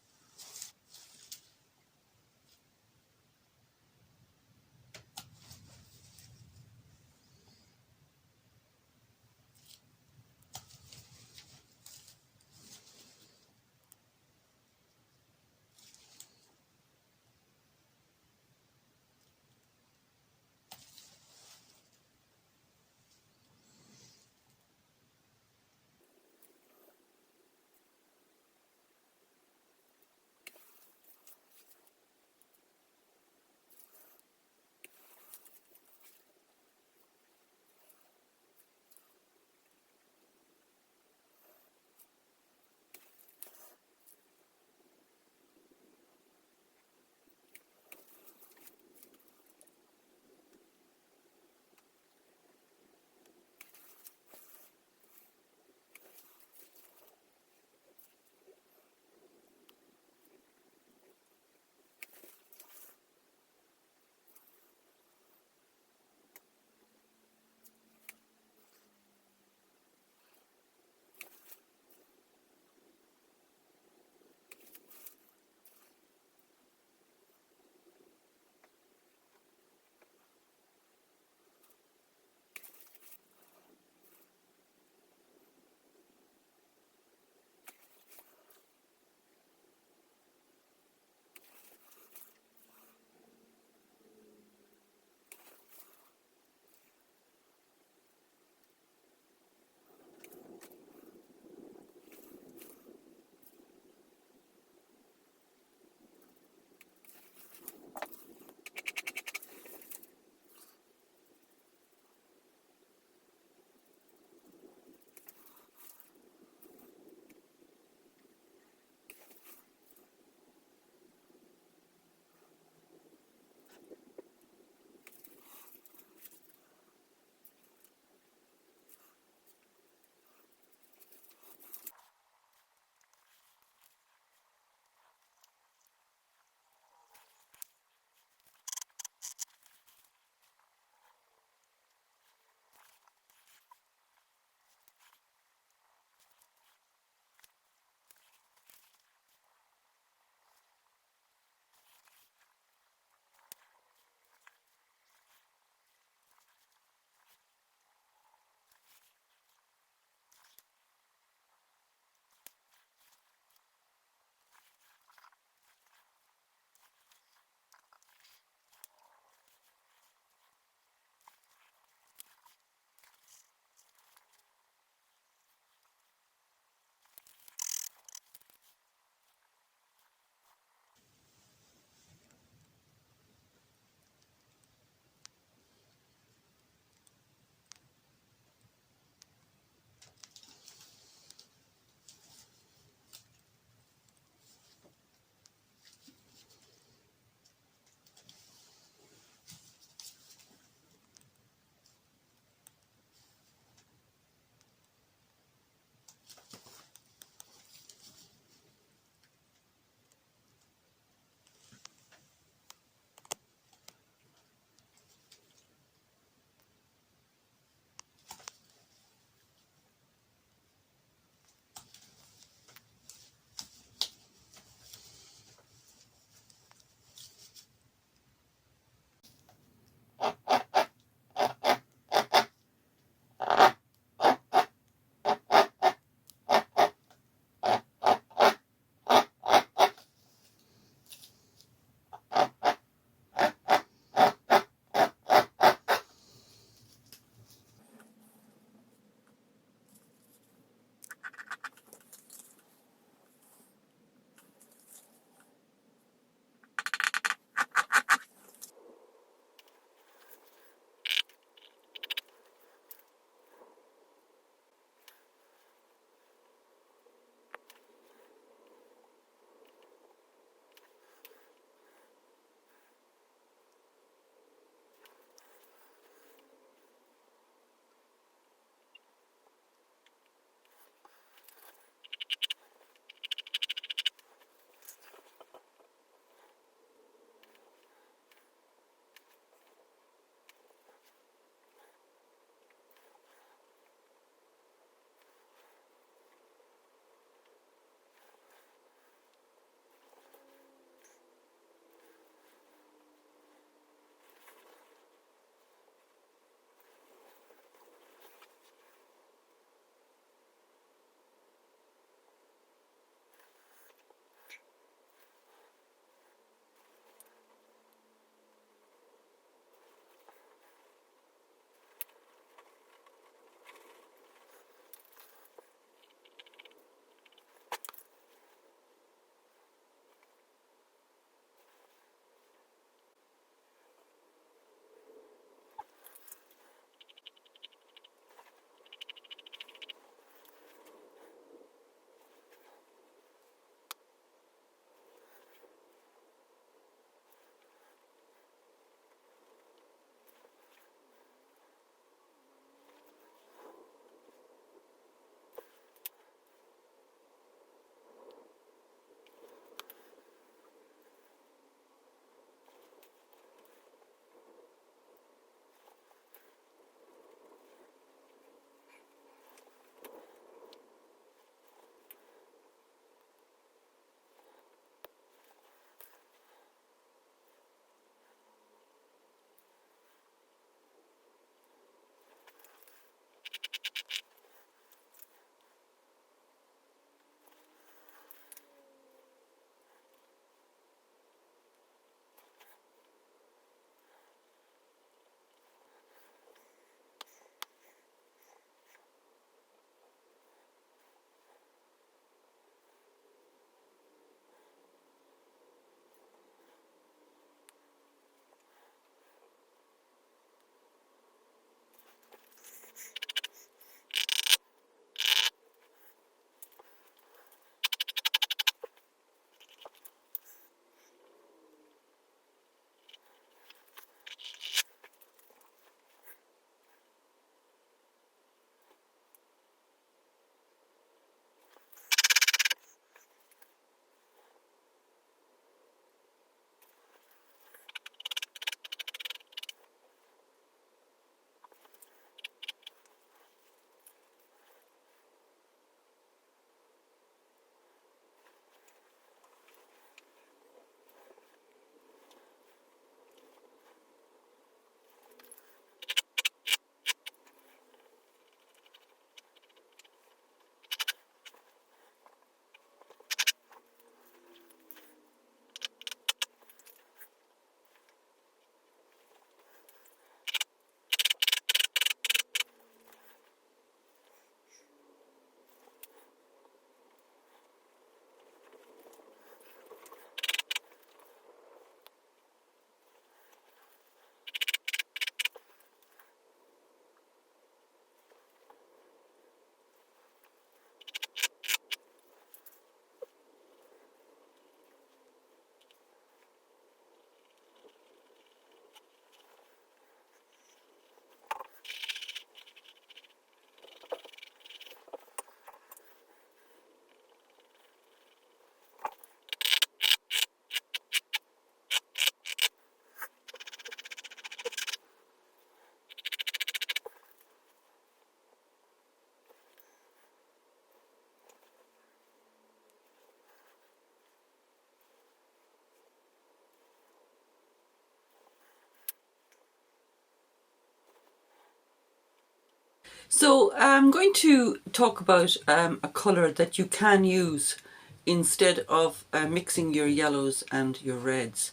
So I'm going to talk about a colour that you can use instead of mixing your yellows and your reds.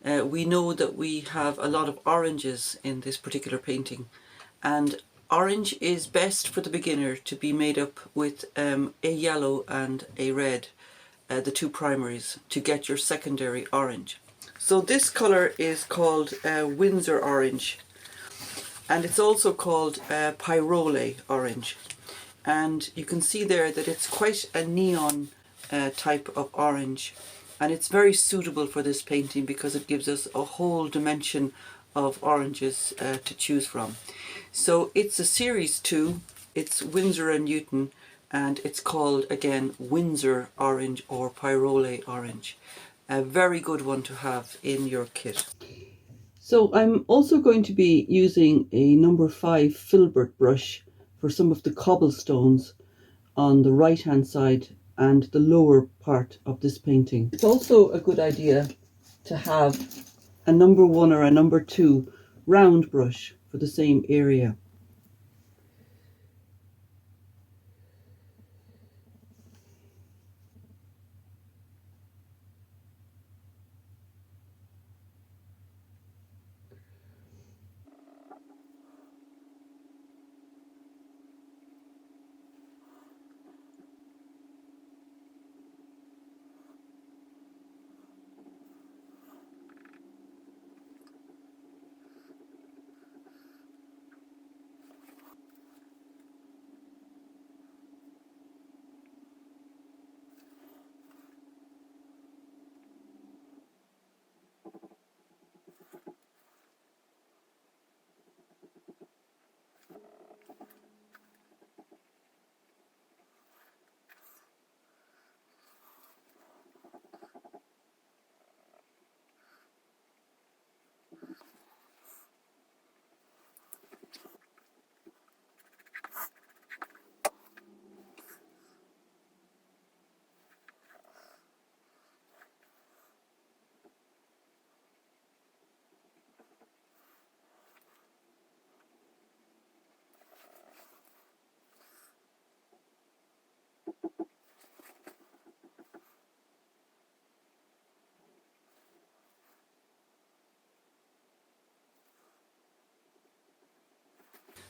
We know that we have a lot of oranges in this particular painting, and orange is best for the beginner to be made up with a yellow and a red, the two primaries, to get your secondary orange. So this colour is called Windsor orange, and it's also called pyrrole orange. And you can see there that it's quite a neon type of orange, and it's very suitable for this painting because it gives us a whole dimension of oranges to choose from. So it's a series 2, it's Winsor and Newton, and it's called again Windsor orange or pyrrole orange. A very good one to have in your kit. So I'm also going to be using a number 5 filbert brush for some of the cobblestones on the right hand side and the lower part of this painting. It's also a good idea to have a number 1 or a number 2 round brush for the same area.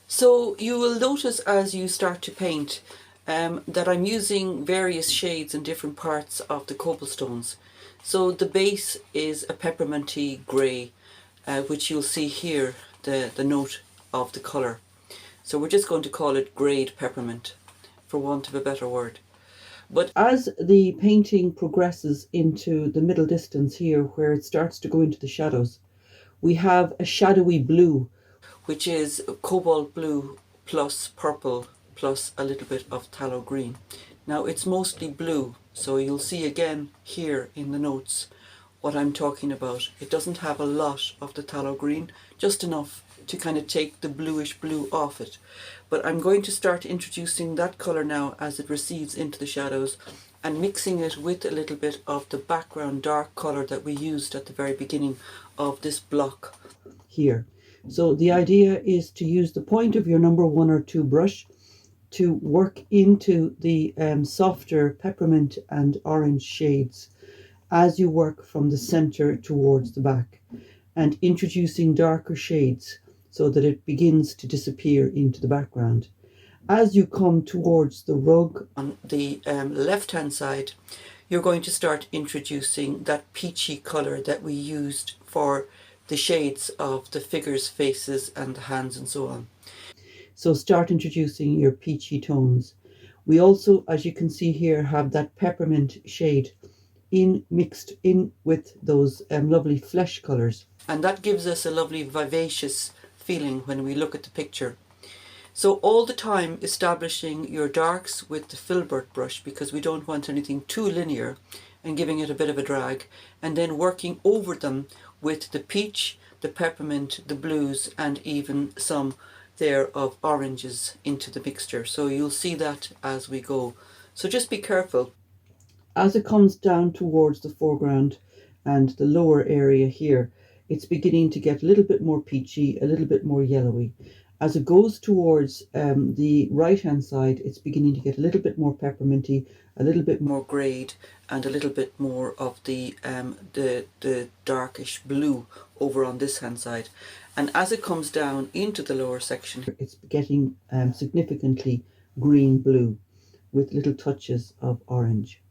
So you will notice as you start to paint that I'm using various shades in different parts of the cobblestones. So the base is a pepperminty grey, which you'll see here, the note of the colour. So we're just going to call it greyed peppermint, for want of a better word. But as the painting progresses into the middle distance here, where it starts to go into the shadows, we have a shadowy blue, which is cobalt blue plus purple plus a little bit of tallow green. Now it's mostly blue, so you'll see again here in the notes what I'm talking about. It doesn't have a lot of the tallow green, just enough to kind of take the bluish blue off it. But I'm going to start introducing that colour now as it recedes into the shadows and mixing it with a little bit of the background dark colour that we used at the very beginning of this block here. So the idea is to use the point of your number 1 or 2 brush to work into the softer peppermint and orange shades as you work from the center towards the back, and introducing darker shades so that it begins to disappear into the background. As you come towards the rug on the left hand side, you're going to start introducing that peachy colour that we used for the shades of the figures' faces and the hands and so on. So start introducing your peachy tones. We also, as you can see here, have that peppermint shade mixed in with those lovely flesh colours. And that gives us a lovely vivacious feeling when we look at the picture. So all the time establishing your darks with the filbert brush, because we don't want anything too linear, and giving it a bit of a drag, and then working over them with the peach, the peppermint, the blues, and even some there of oranges into the mixture. So you'll see that as we go. So just be careful. As it comes down towards the foreground and the lower area here, it's beginning to get a little bit more peachy, a little bit more yellowy. As it goes towards the right hand side, it's beginning to get a little bit more pepperminty, a little bit more greyed, and a little bit more of the darkish blue over on this hand side. And as it comes down into the lower section, it's getting significantly green blue with little touches of orange.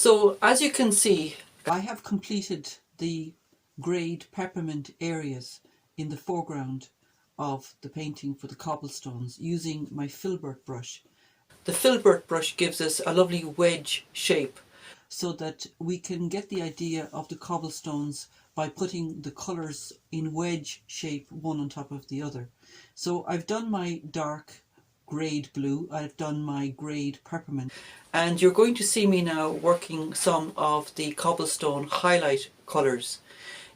So as you can see, I have completed the greyed peppermint areas in the foreground of the painting for the cobblestones using my filbert brush. The filbert brush gives us a lovely wedge shape so that we can get the idea of the cobblestones by putting the colours in wedge shape one on top of the other. So I've done my dark greyed blue, I've done my greyed peppermint, and you're going to see me now working some of the cobblestone highlight colours.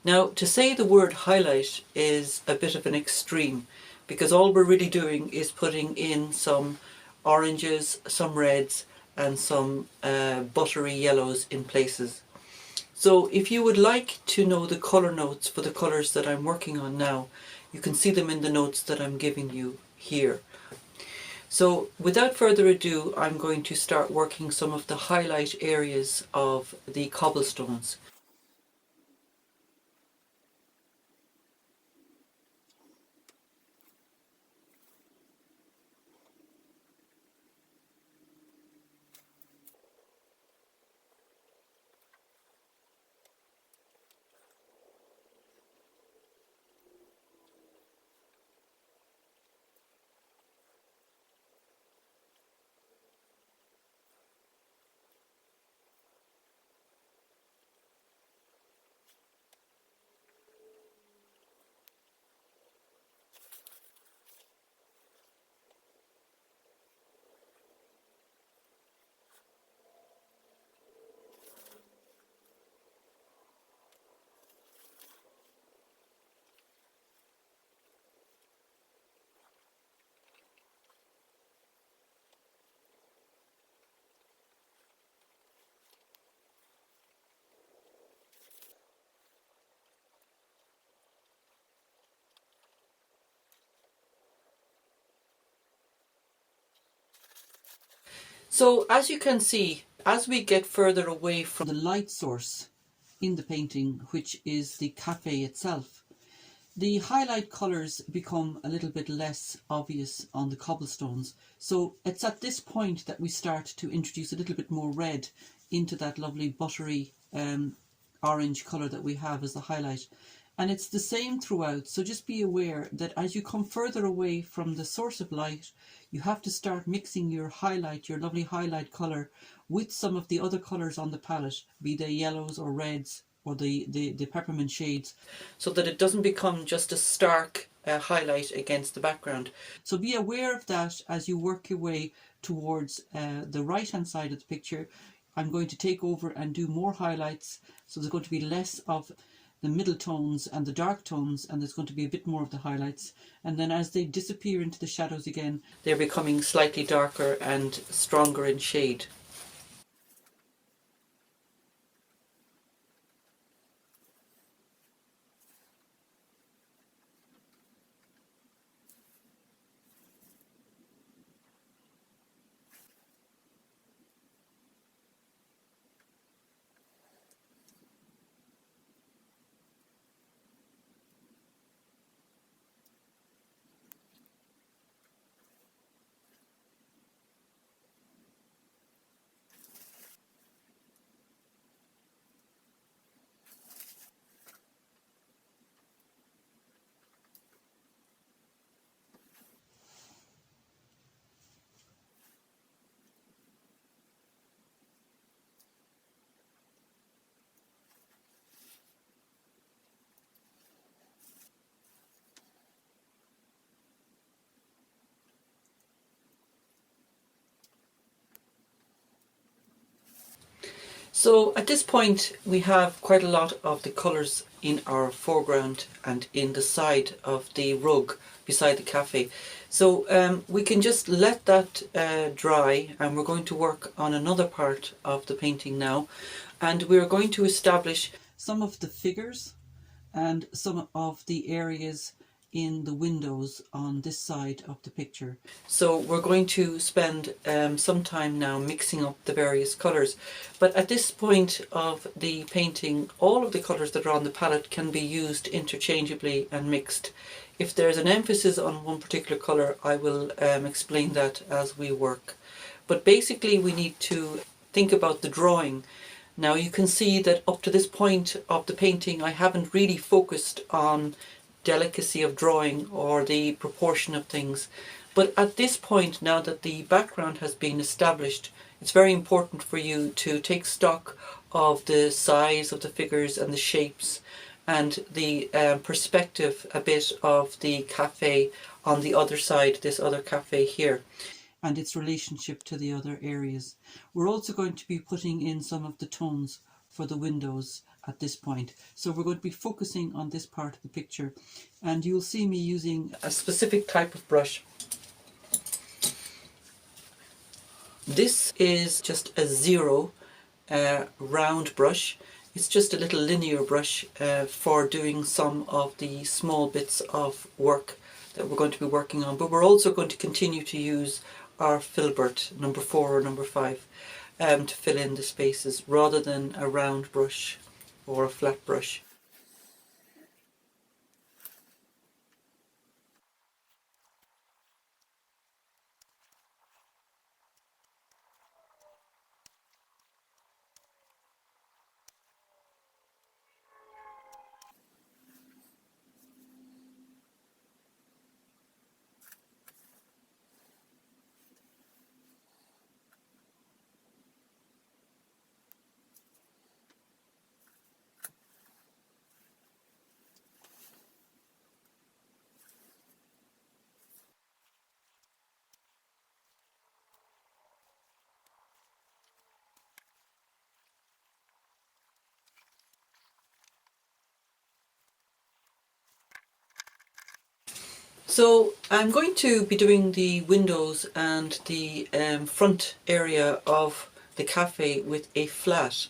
Now, to say the word highlight is a bit of an extreme, because all we're really doing is putting in some oranges, some reds, and some buttery yellows in places. So if you would like to know the colour notes for the colours that I'm working on now, you can see them in the notes that I'm giving you here. So without further ado, I'm going to start working some of the highlight areas of the cobblestones. So as you can see, as we get further away from the light source in the painting, which is the cafe itself, the highlight colours become a little bit less obvious on the cobblestones. So it's at this point that we start to introduce a little bit more red into that lovely buttery orange colour that we have as the highlight. And it's the same throughout, so just be aware that as you come further away from the source of light, you have to start mixing your highlight, your lovely highlight colour, with some of the other colours on the palette, be they yellows or reds or the peppermint shades, so that it doesn't become just a stark highlight against the background. So be aware of that as you work your way towards the right hand side of the picture. I'm going to take over and do more highlights, so there's going to be less of the middle tones and the dark tones, and there's going to be a bit more of the highlights, and then as they disappear into the shadows again, they're becoming slightly darker and stronger in shade. So at this point we have quite a lot of the colours in our foreground and in the side of the rug beside the cafe. So we can just let that dry, and we're going to work on another part of the painting now, and we're going to establish some of the figures and some of the areas in the windows on this side of the picture. So we're going to spend some time now mixing up the various colours. But at this point of the painting, all of the colours that are on the palette can be used interchangeably and mixed. If there's an emphasis on one particular colour, I will explain that as we work. But basically we need to think about the drawing Now you can see that up to this point of the painting I haven't really focused on delicacy of drawing or the proportion of things. But at this point, now that the background has been established, it's very important for you to take stock of the size of the figures and the shapes and the perspective a bit of the cafe on the other side, this other cafe here, and its relationship to the other areas. We're also going to be putting in some of the tones for the windows at this point. So we're going to be focusing on this part of the picture, and you'll see me using a specific type of brush. This is just a zero round brush. It's just a little linear brush for doing some of the small bits of work that we're going to be working on. But we're also going to continue to use our filbert, number 4 or number 5, to fill in the spaces rather than a round brush or a flat brush. So I'm going to be doing the windows and the front area of the cafe with a flat.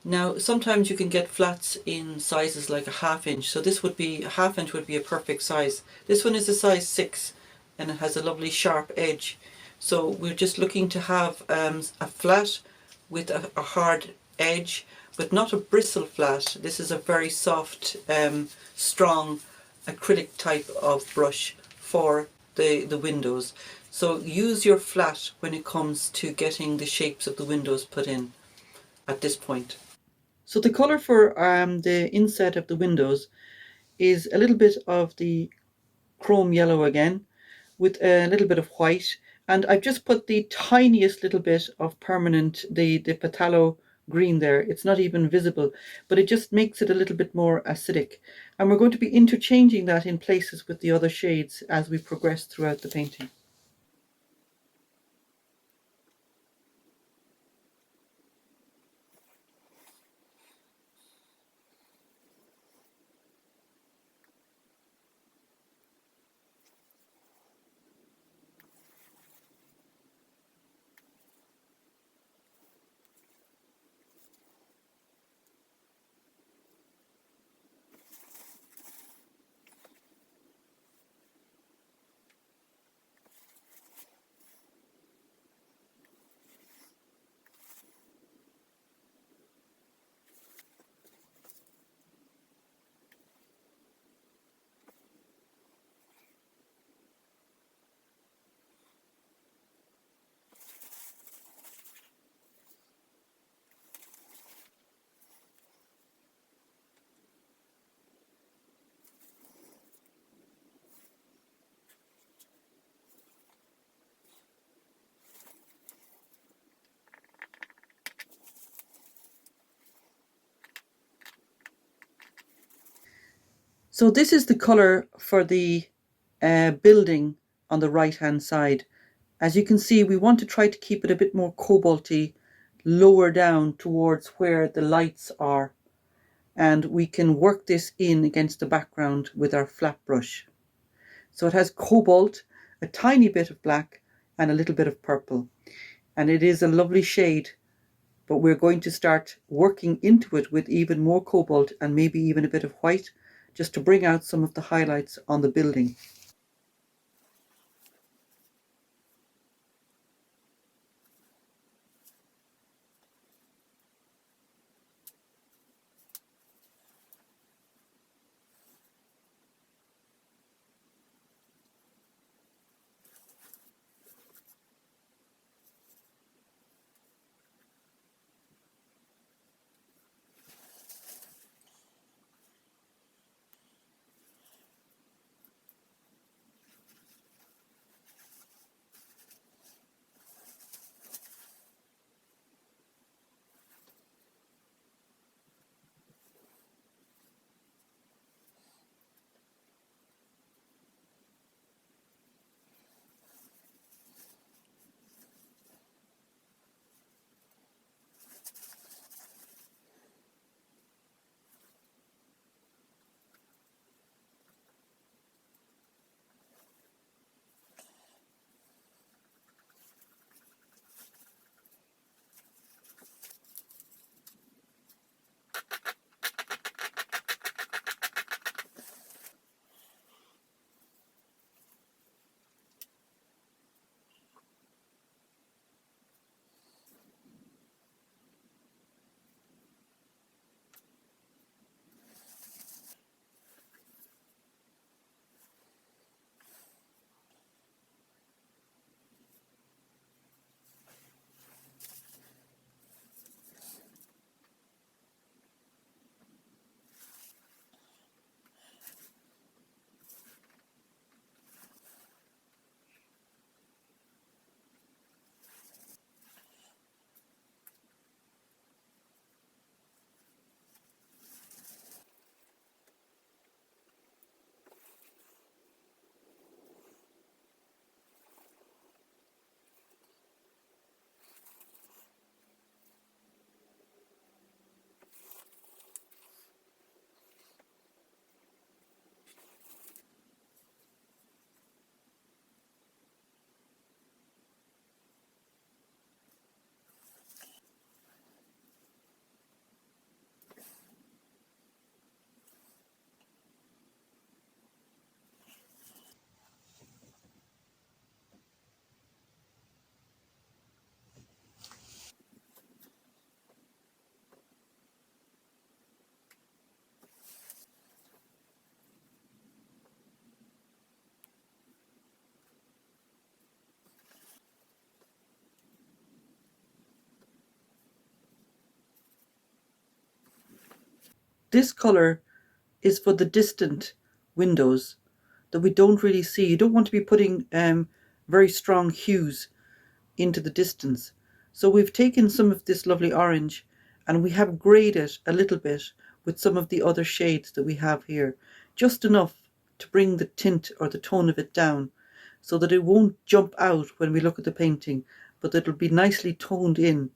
Now sometimes you can get flats in sizes like a ½ inch, so this would be, a ½ inch would be a perfect size. This one is a size 6 and it has a lovely sharp edge. So we're just looking to have a flat with a hard edge, but not a bristle flat. This is a very soft, strong acrylic type of brush for the windows. So use your flat when it comes to getting the shapes of the windows put in at this point. So the colour for the inset of the windows is a little bit of the chrome yellow again, with a little bit of white, and I've just put the tiniest little bit of permanent, the phthalo green there. It's not even visible, but it just makes it a little bit more acidic. And we're going to be interchanging that in places with the other shades as we progress throughout the painting. So this is the colour for the building on the right hand side. As you can see, we want to try to keep it a bit more cobalty, lower down towards where the lights are. And we can work this in against the background with our flat brush. So it has cobalt, a tiny bit of black, and a little bit of purple. And it is a lovely shade, but we're going to start working into it with even more cobalt and maybe even a bit of white, just to bring out some of the highlights on the building. this colour is for the distant windows that we don't really see. You don't want to be putting very strong hues into the distance. So we've taken some of this lovely orange and we have greyed it a little bit with some of the other shades that we have here, just enough to bring the tint or the tone of it down so that it won't jump out when we look at the painting, but it'll be nicely toned in.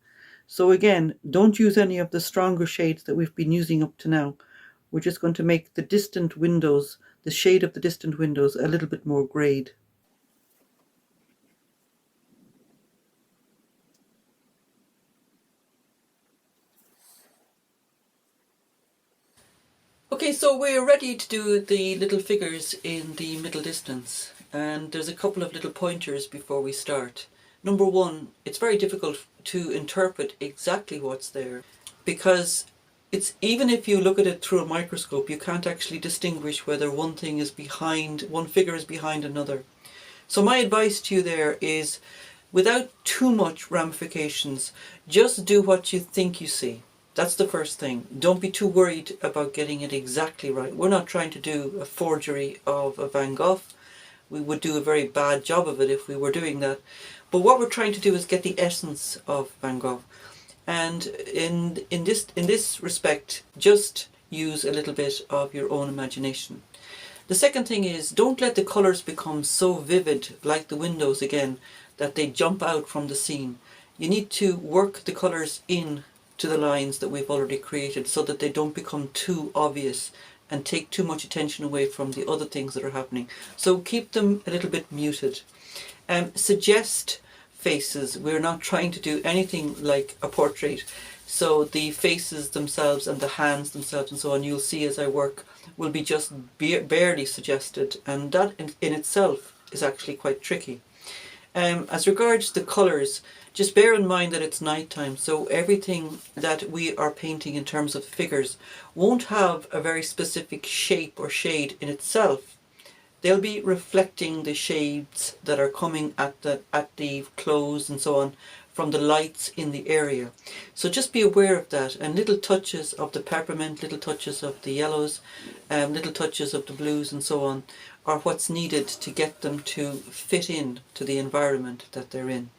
So again, don't use any of the stronger shades that we've been using up to now. We're just going to make the distant windows, the shade of the distant windows, a little bit more greyed. Okay, so we're ready to do the little figures in the middle distance, and there's a couple of little pointers before we start. Number one, it's very difficult to interpret exactly what's there because it's, even if you look at it through a microscope, you can't actually distinguish whether one thing is behind, one figure is behind another. So my advice to you there is, without too much ramifications, just do what you think you see. That's the first thing. Don't be too worried about getting it exactly right. We're not trying to do a forgery of a Van Gogh. We would do a very bad job of it if we were doing that. But what we're trying to do is get the essence of Van Gogh. And in this respect, just use a little bit of your own imagination. The second thing is, don't let the colours become so vivid, like the windows again, that they jump out from the scene. You need to work the colours in to the lines that we've already created so that they don't become too obvious and take too much attention away from the other things that are happening. So keep them a little bit muted. Suggest faces. We're not trying to do anything like a portrait. So the faces themselves and the hands themselves and so on, you'll see as I work, will be just barely suggested, and that in itself is actually quite tricky. As regards the colours, just bear in mind that it's nighttime, so everything that we are painting in terms of figures won't have a very specific shape or shade in itself. They'll be reflecting the shades that are coming at the clothes and so on from the lights in the area. So just be aware of that, and little touches of the peppermint, little touches of the yellows, little touches of the blues and so on are what's needed to get them to fit in to the environment that they're in.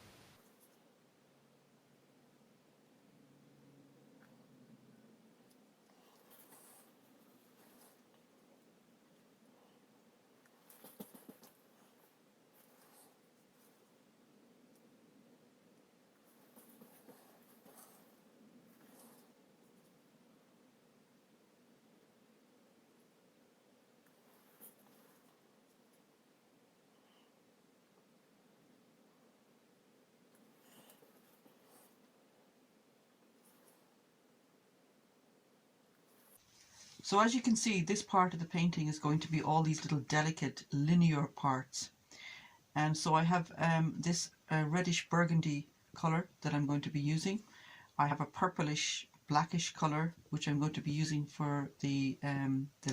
So as you can see, this part of the painting is going to be all these little delicate linear parts. And so I have this reddish burgundy colour that I'm going to be using. I have a purplish blackish colour which I'm going to be using for the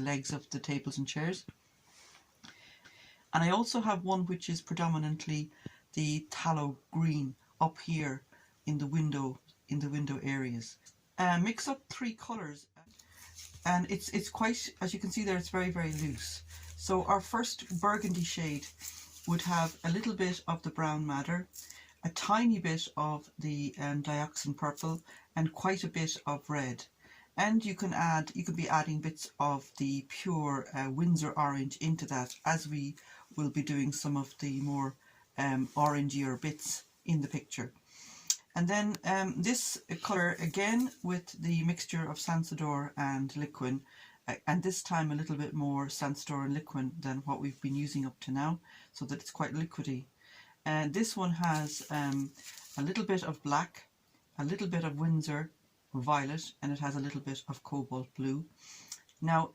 legs of the tables and chairs. And I also have one which is predominantly the tallow green up here in the window areas. Mix up three colours, and it's quite, as you can see there, it's very, very loose. So our first burgundy shade would have a little bit of the brown madder, a tiny bit of the dioxin purple, and quite a bit of red. And you can be adding bits of the pure Windsor orange into that, as we will be doing some of the more orangier bits in the picture. And then this colour again with the mixture of Sansador and Liquin, and this time a little bit more Sansador and Liquin than what we've been using up to now, so that it's quite liquidy. And this one has a little bit of black, a little bit of Windsor violet, and it has a little bit of cobalt blue. Now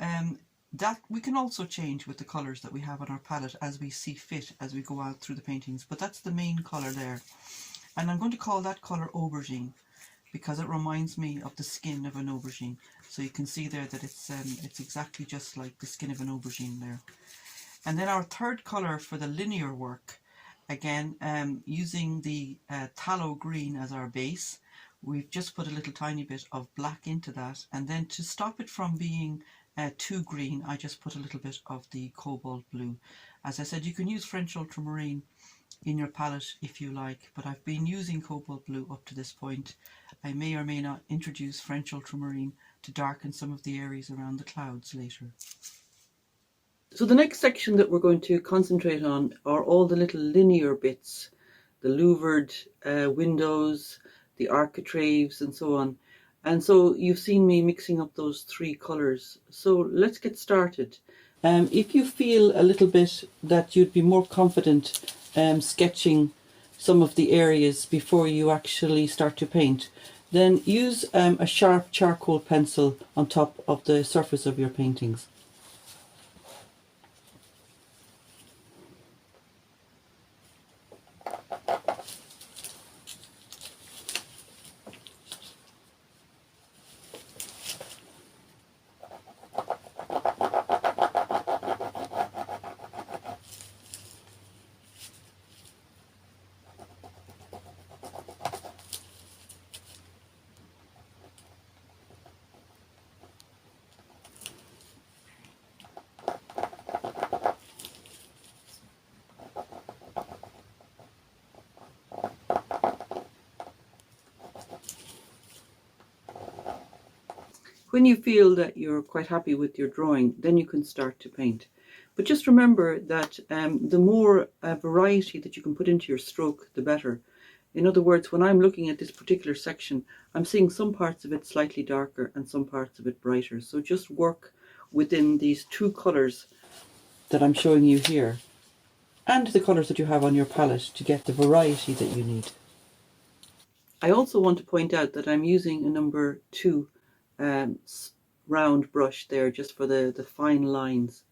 that we can also change with the colours that we have on our palette as we see fit as we go out through the paintings, but that's the main colour there. And I'm going to call that colour aubergine because it reminds me of the skin of an aubergine. So you can see there that it's exactly just like the skin of an aubergine there. And then our third colour for the linear work, again using the tallow green as our base, we've just put a little tiny bit of black into that, and then to stop it from being too green, I just put a little bit of the cobalt blue. As I said, you can use French ultramarine in your palette if you like, but I've been using cobalt blue up to this point. I may or may not introduce French ultramarine to darken some of the areas around the clouds later. So the next section that we're going to concentrate on are all the little linear bits, the louvered windows, the architraves and so on. And so you've seen me mixing up those three colours. So let's get started. If you feel a little bit that you'd be more confident sketching some of the areas before you actually start to paint, then use a sharp charcoal pencil on top of the surface of your paintings. When you feel that you're quite happy with your drawing, then you can start to paint. But just remember that the more variety that you can put into your stroke, the better. In other words, when I'm looking at this particular section, I'm seeing some parts of it slightly darker and some parts of it brighter. So just work within these two colours that I'm showing you here, and the colours that you have on your palette, to get the variety that you need. I also want to point out that I'm using a number 2 round brush there, just for the fine lines.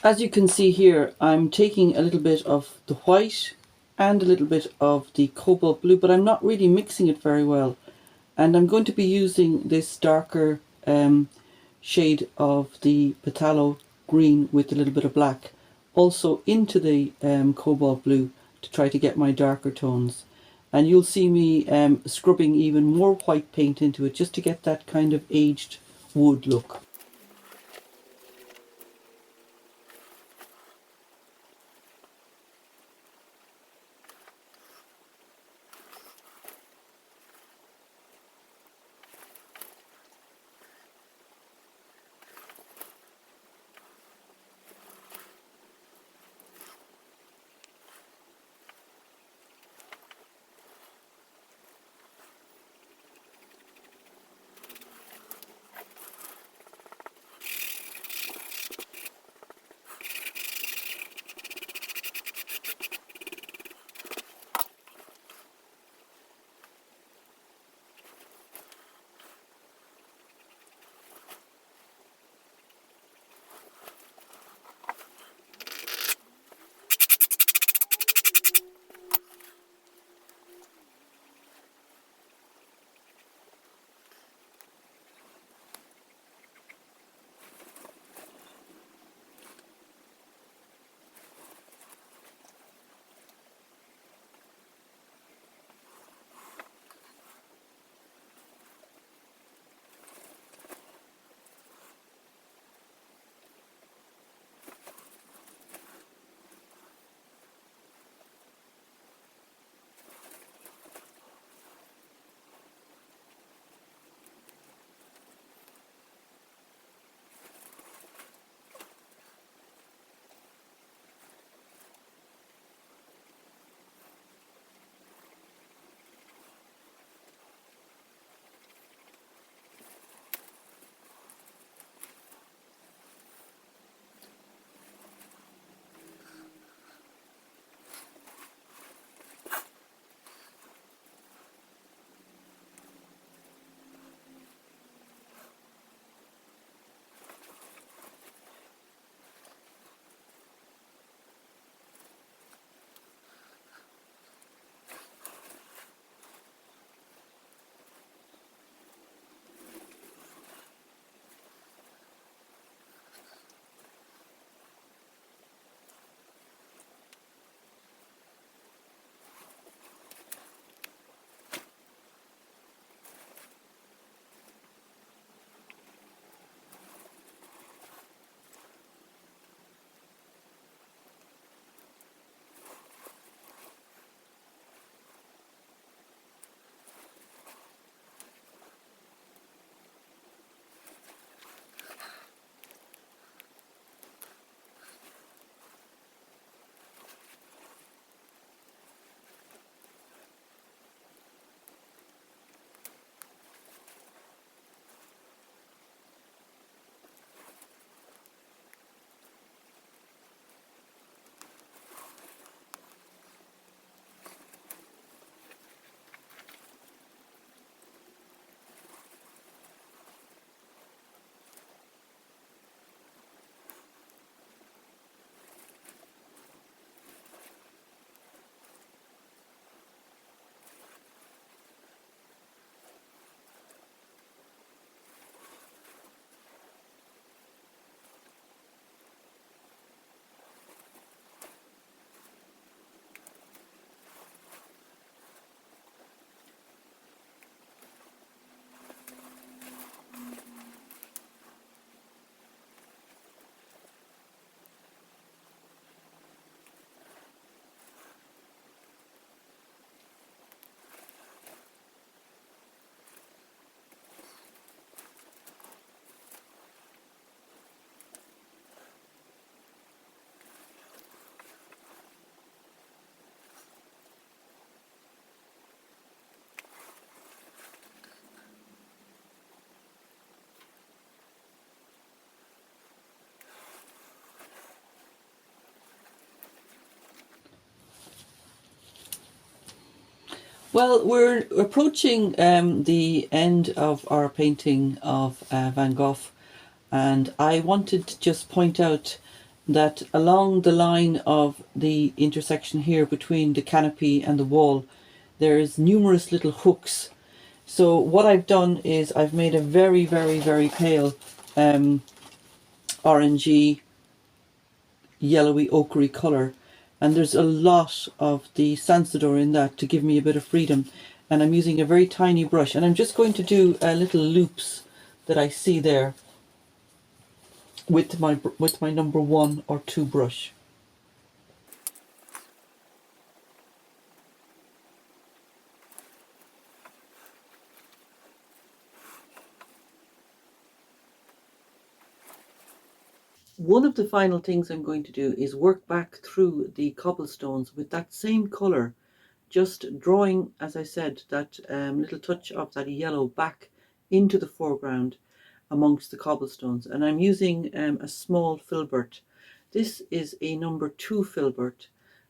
As you can see here, I'm taking a little bit of the white and a little bit of the cobalt blue, but I'm not really mixing it very well. And I'm going to be using this darker shade of the phthalo green with a little bit of black also into the cobalt blue to try to get my darker tones. And you'll see me scrubbing even more white paint into it just to get that kind of aged wood look. Well, we're approaching the end of our painting of Van Gogh, and I wanted to just point out that along the line of the intersection here between the canopy and the wall, there's numerous little hooks. So what I've done is I've made a very, very, very pale orangey, yellowy, ochre colour. And there's a lot of the Sansador in that to give me a bit of freedom. And I'm using a very tiny brush. And I'm just going to do little loops that I see there with my number 1 or 2 brush. One of the final things I'm going to do is work back through the cobblestones with that same colour, just drawing, as I said, that little touch of that yellow back into the foreground amongst the cobblestones. And I'm using a small filbert. This is a number 2 filbert,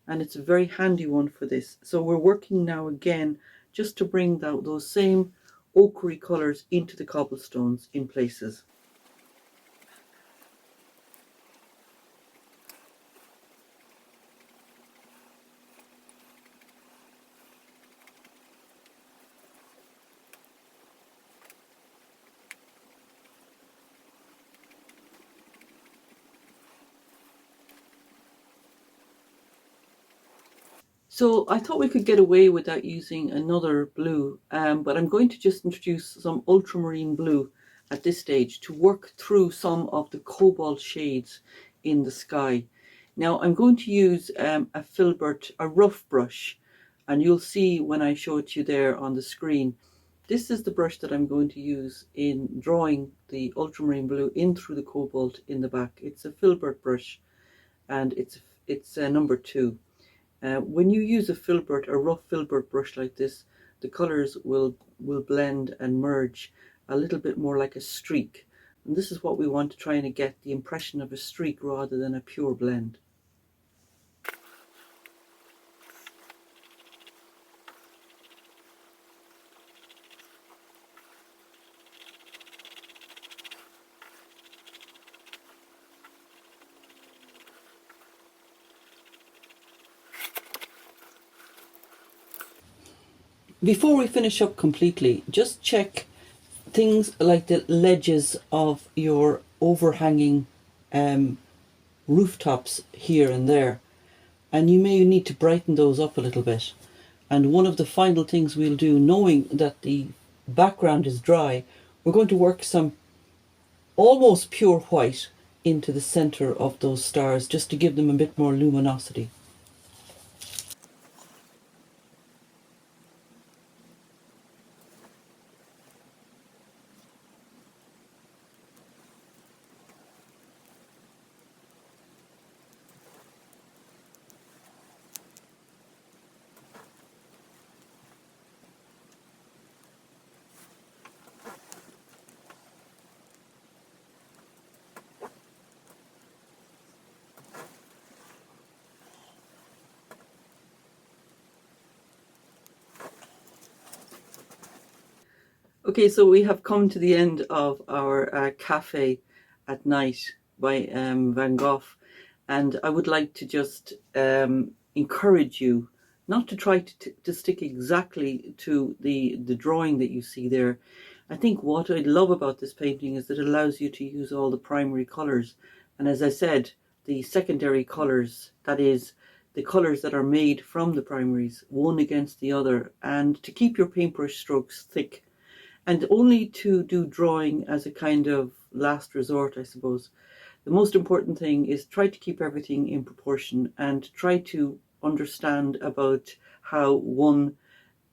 and it's a very handy one for this. So we're working now again just to bring those same ochre colours into the cobblestones in places. So I thought we could get away without using another blue, but I'm going to just introduce some ultramarine blue at this stage to work through some of the cobalt shades in the sky. Now I'm going to use a filbert, a rough brush, and you'll see when I show it to you there on the screen. This is the brush that I'm going to use in drawing the ultramarine blue in through the cobalt in the back. It's a filbert brush, and it's number 2. When you use a filbert, a rough filbert brush like this, the colours will blend and merge a little bit more like a streak. And this is what we want to try and get, the impression of a streak rather than a pure blend. Before we finish up completely, just check things like the ledges of your overhanging rooftops here and there. And you may need to brighten those up a little bit. And one of the final things we'll do, knowing that the background is dry, we're going to work some almost pure white into the center of those stars just to give them a bit more luminosity. Okay, so we have come to the end of our Cafe at Night by Van Gogh, and I would like to just encourage you not to try to stick exactly to the drawing that you see there. I think what I love about this painting is that it allows you to use all the primary colours, and as I said, the secondary colours, that is, the colours that are made from the primaries, one against the other, and to keep your paintbrush strokes thick. And only to do drawing as a kind of last resort, I suppose. The most important thing is try to keep everything in proportion and try to understand about how one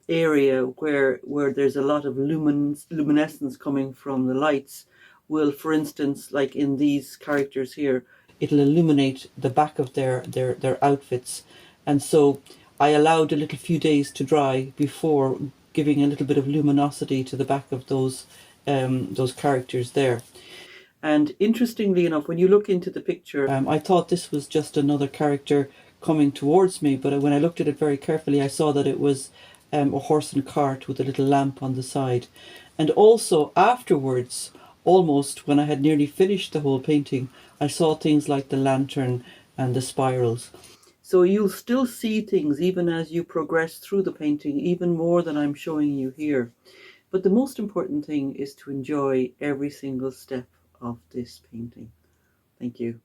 area where there's a lot of luminescence coming from the lights will, for instance, like in these characters here, it'll illuminate the back of their outfits. And so I allowed a little few days to dry before giving a little bit of luminosity to the back of those characters there. And interestingly enough, when you look into the picture, I thought this was just another character coming towards me, but when I looked at it very carefully, I saw that it was a horse and cart with a little lamp on the side. And also afterwards, almost when I had nearly finished the whole painting, I saw things like the lantern and the spirals. So you'll still see things even as you progress through the painting, even more than I'm showing you here. But the most important thing is to enjoy every single step of this painting. Thank you.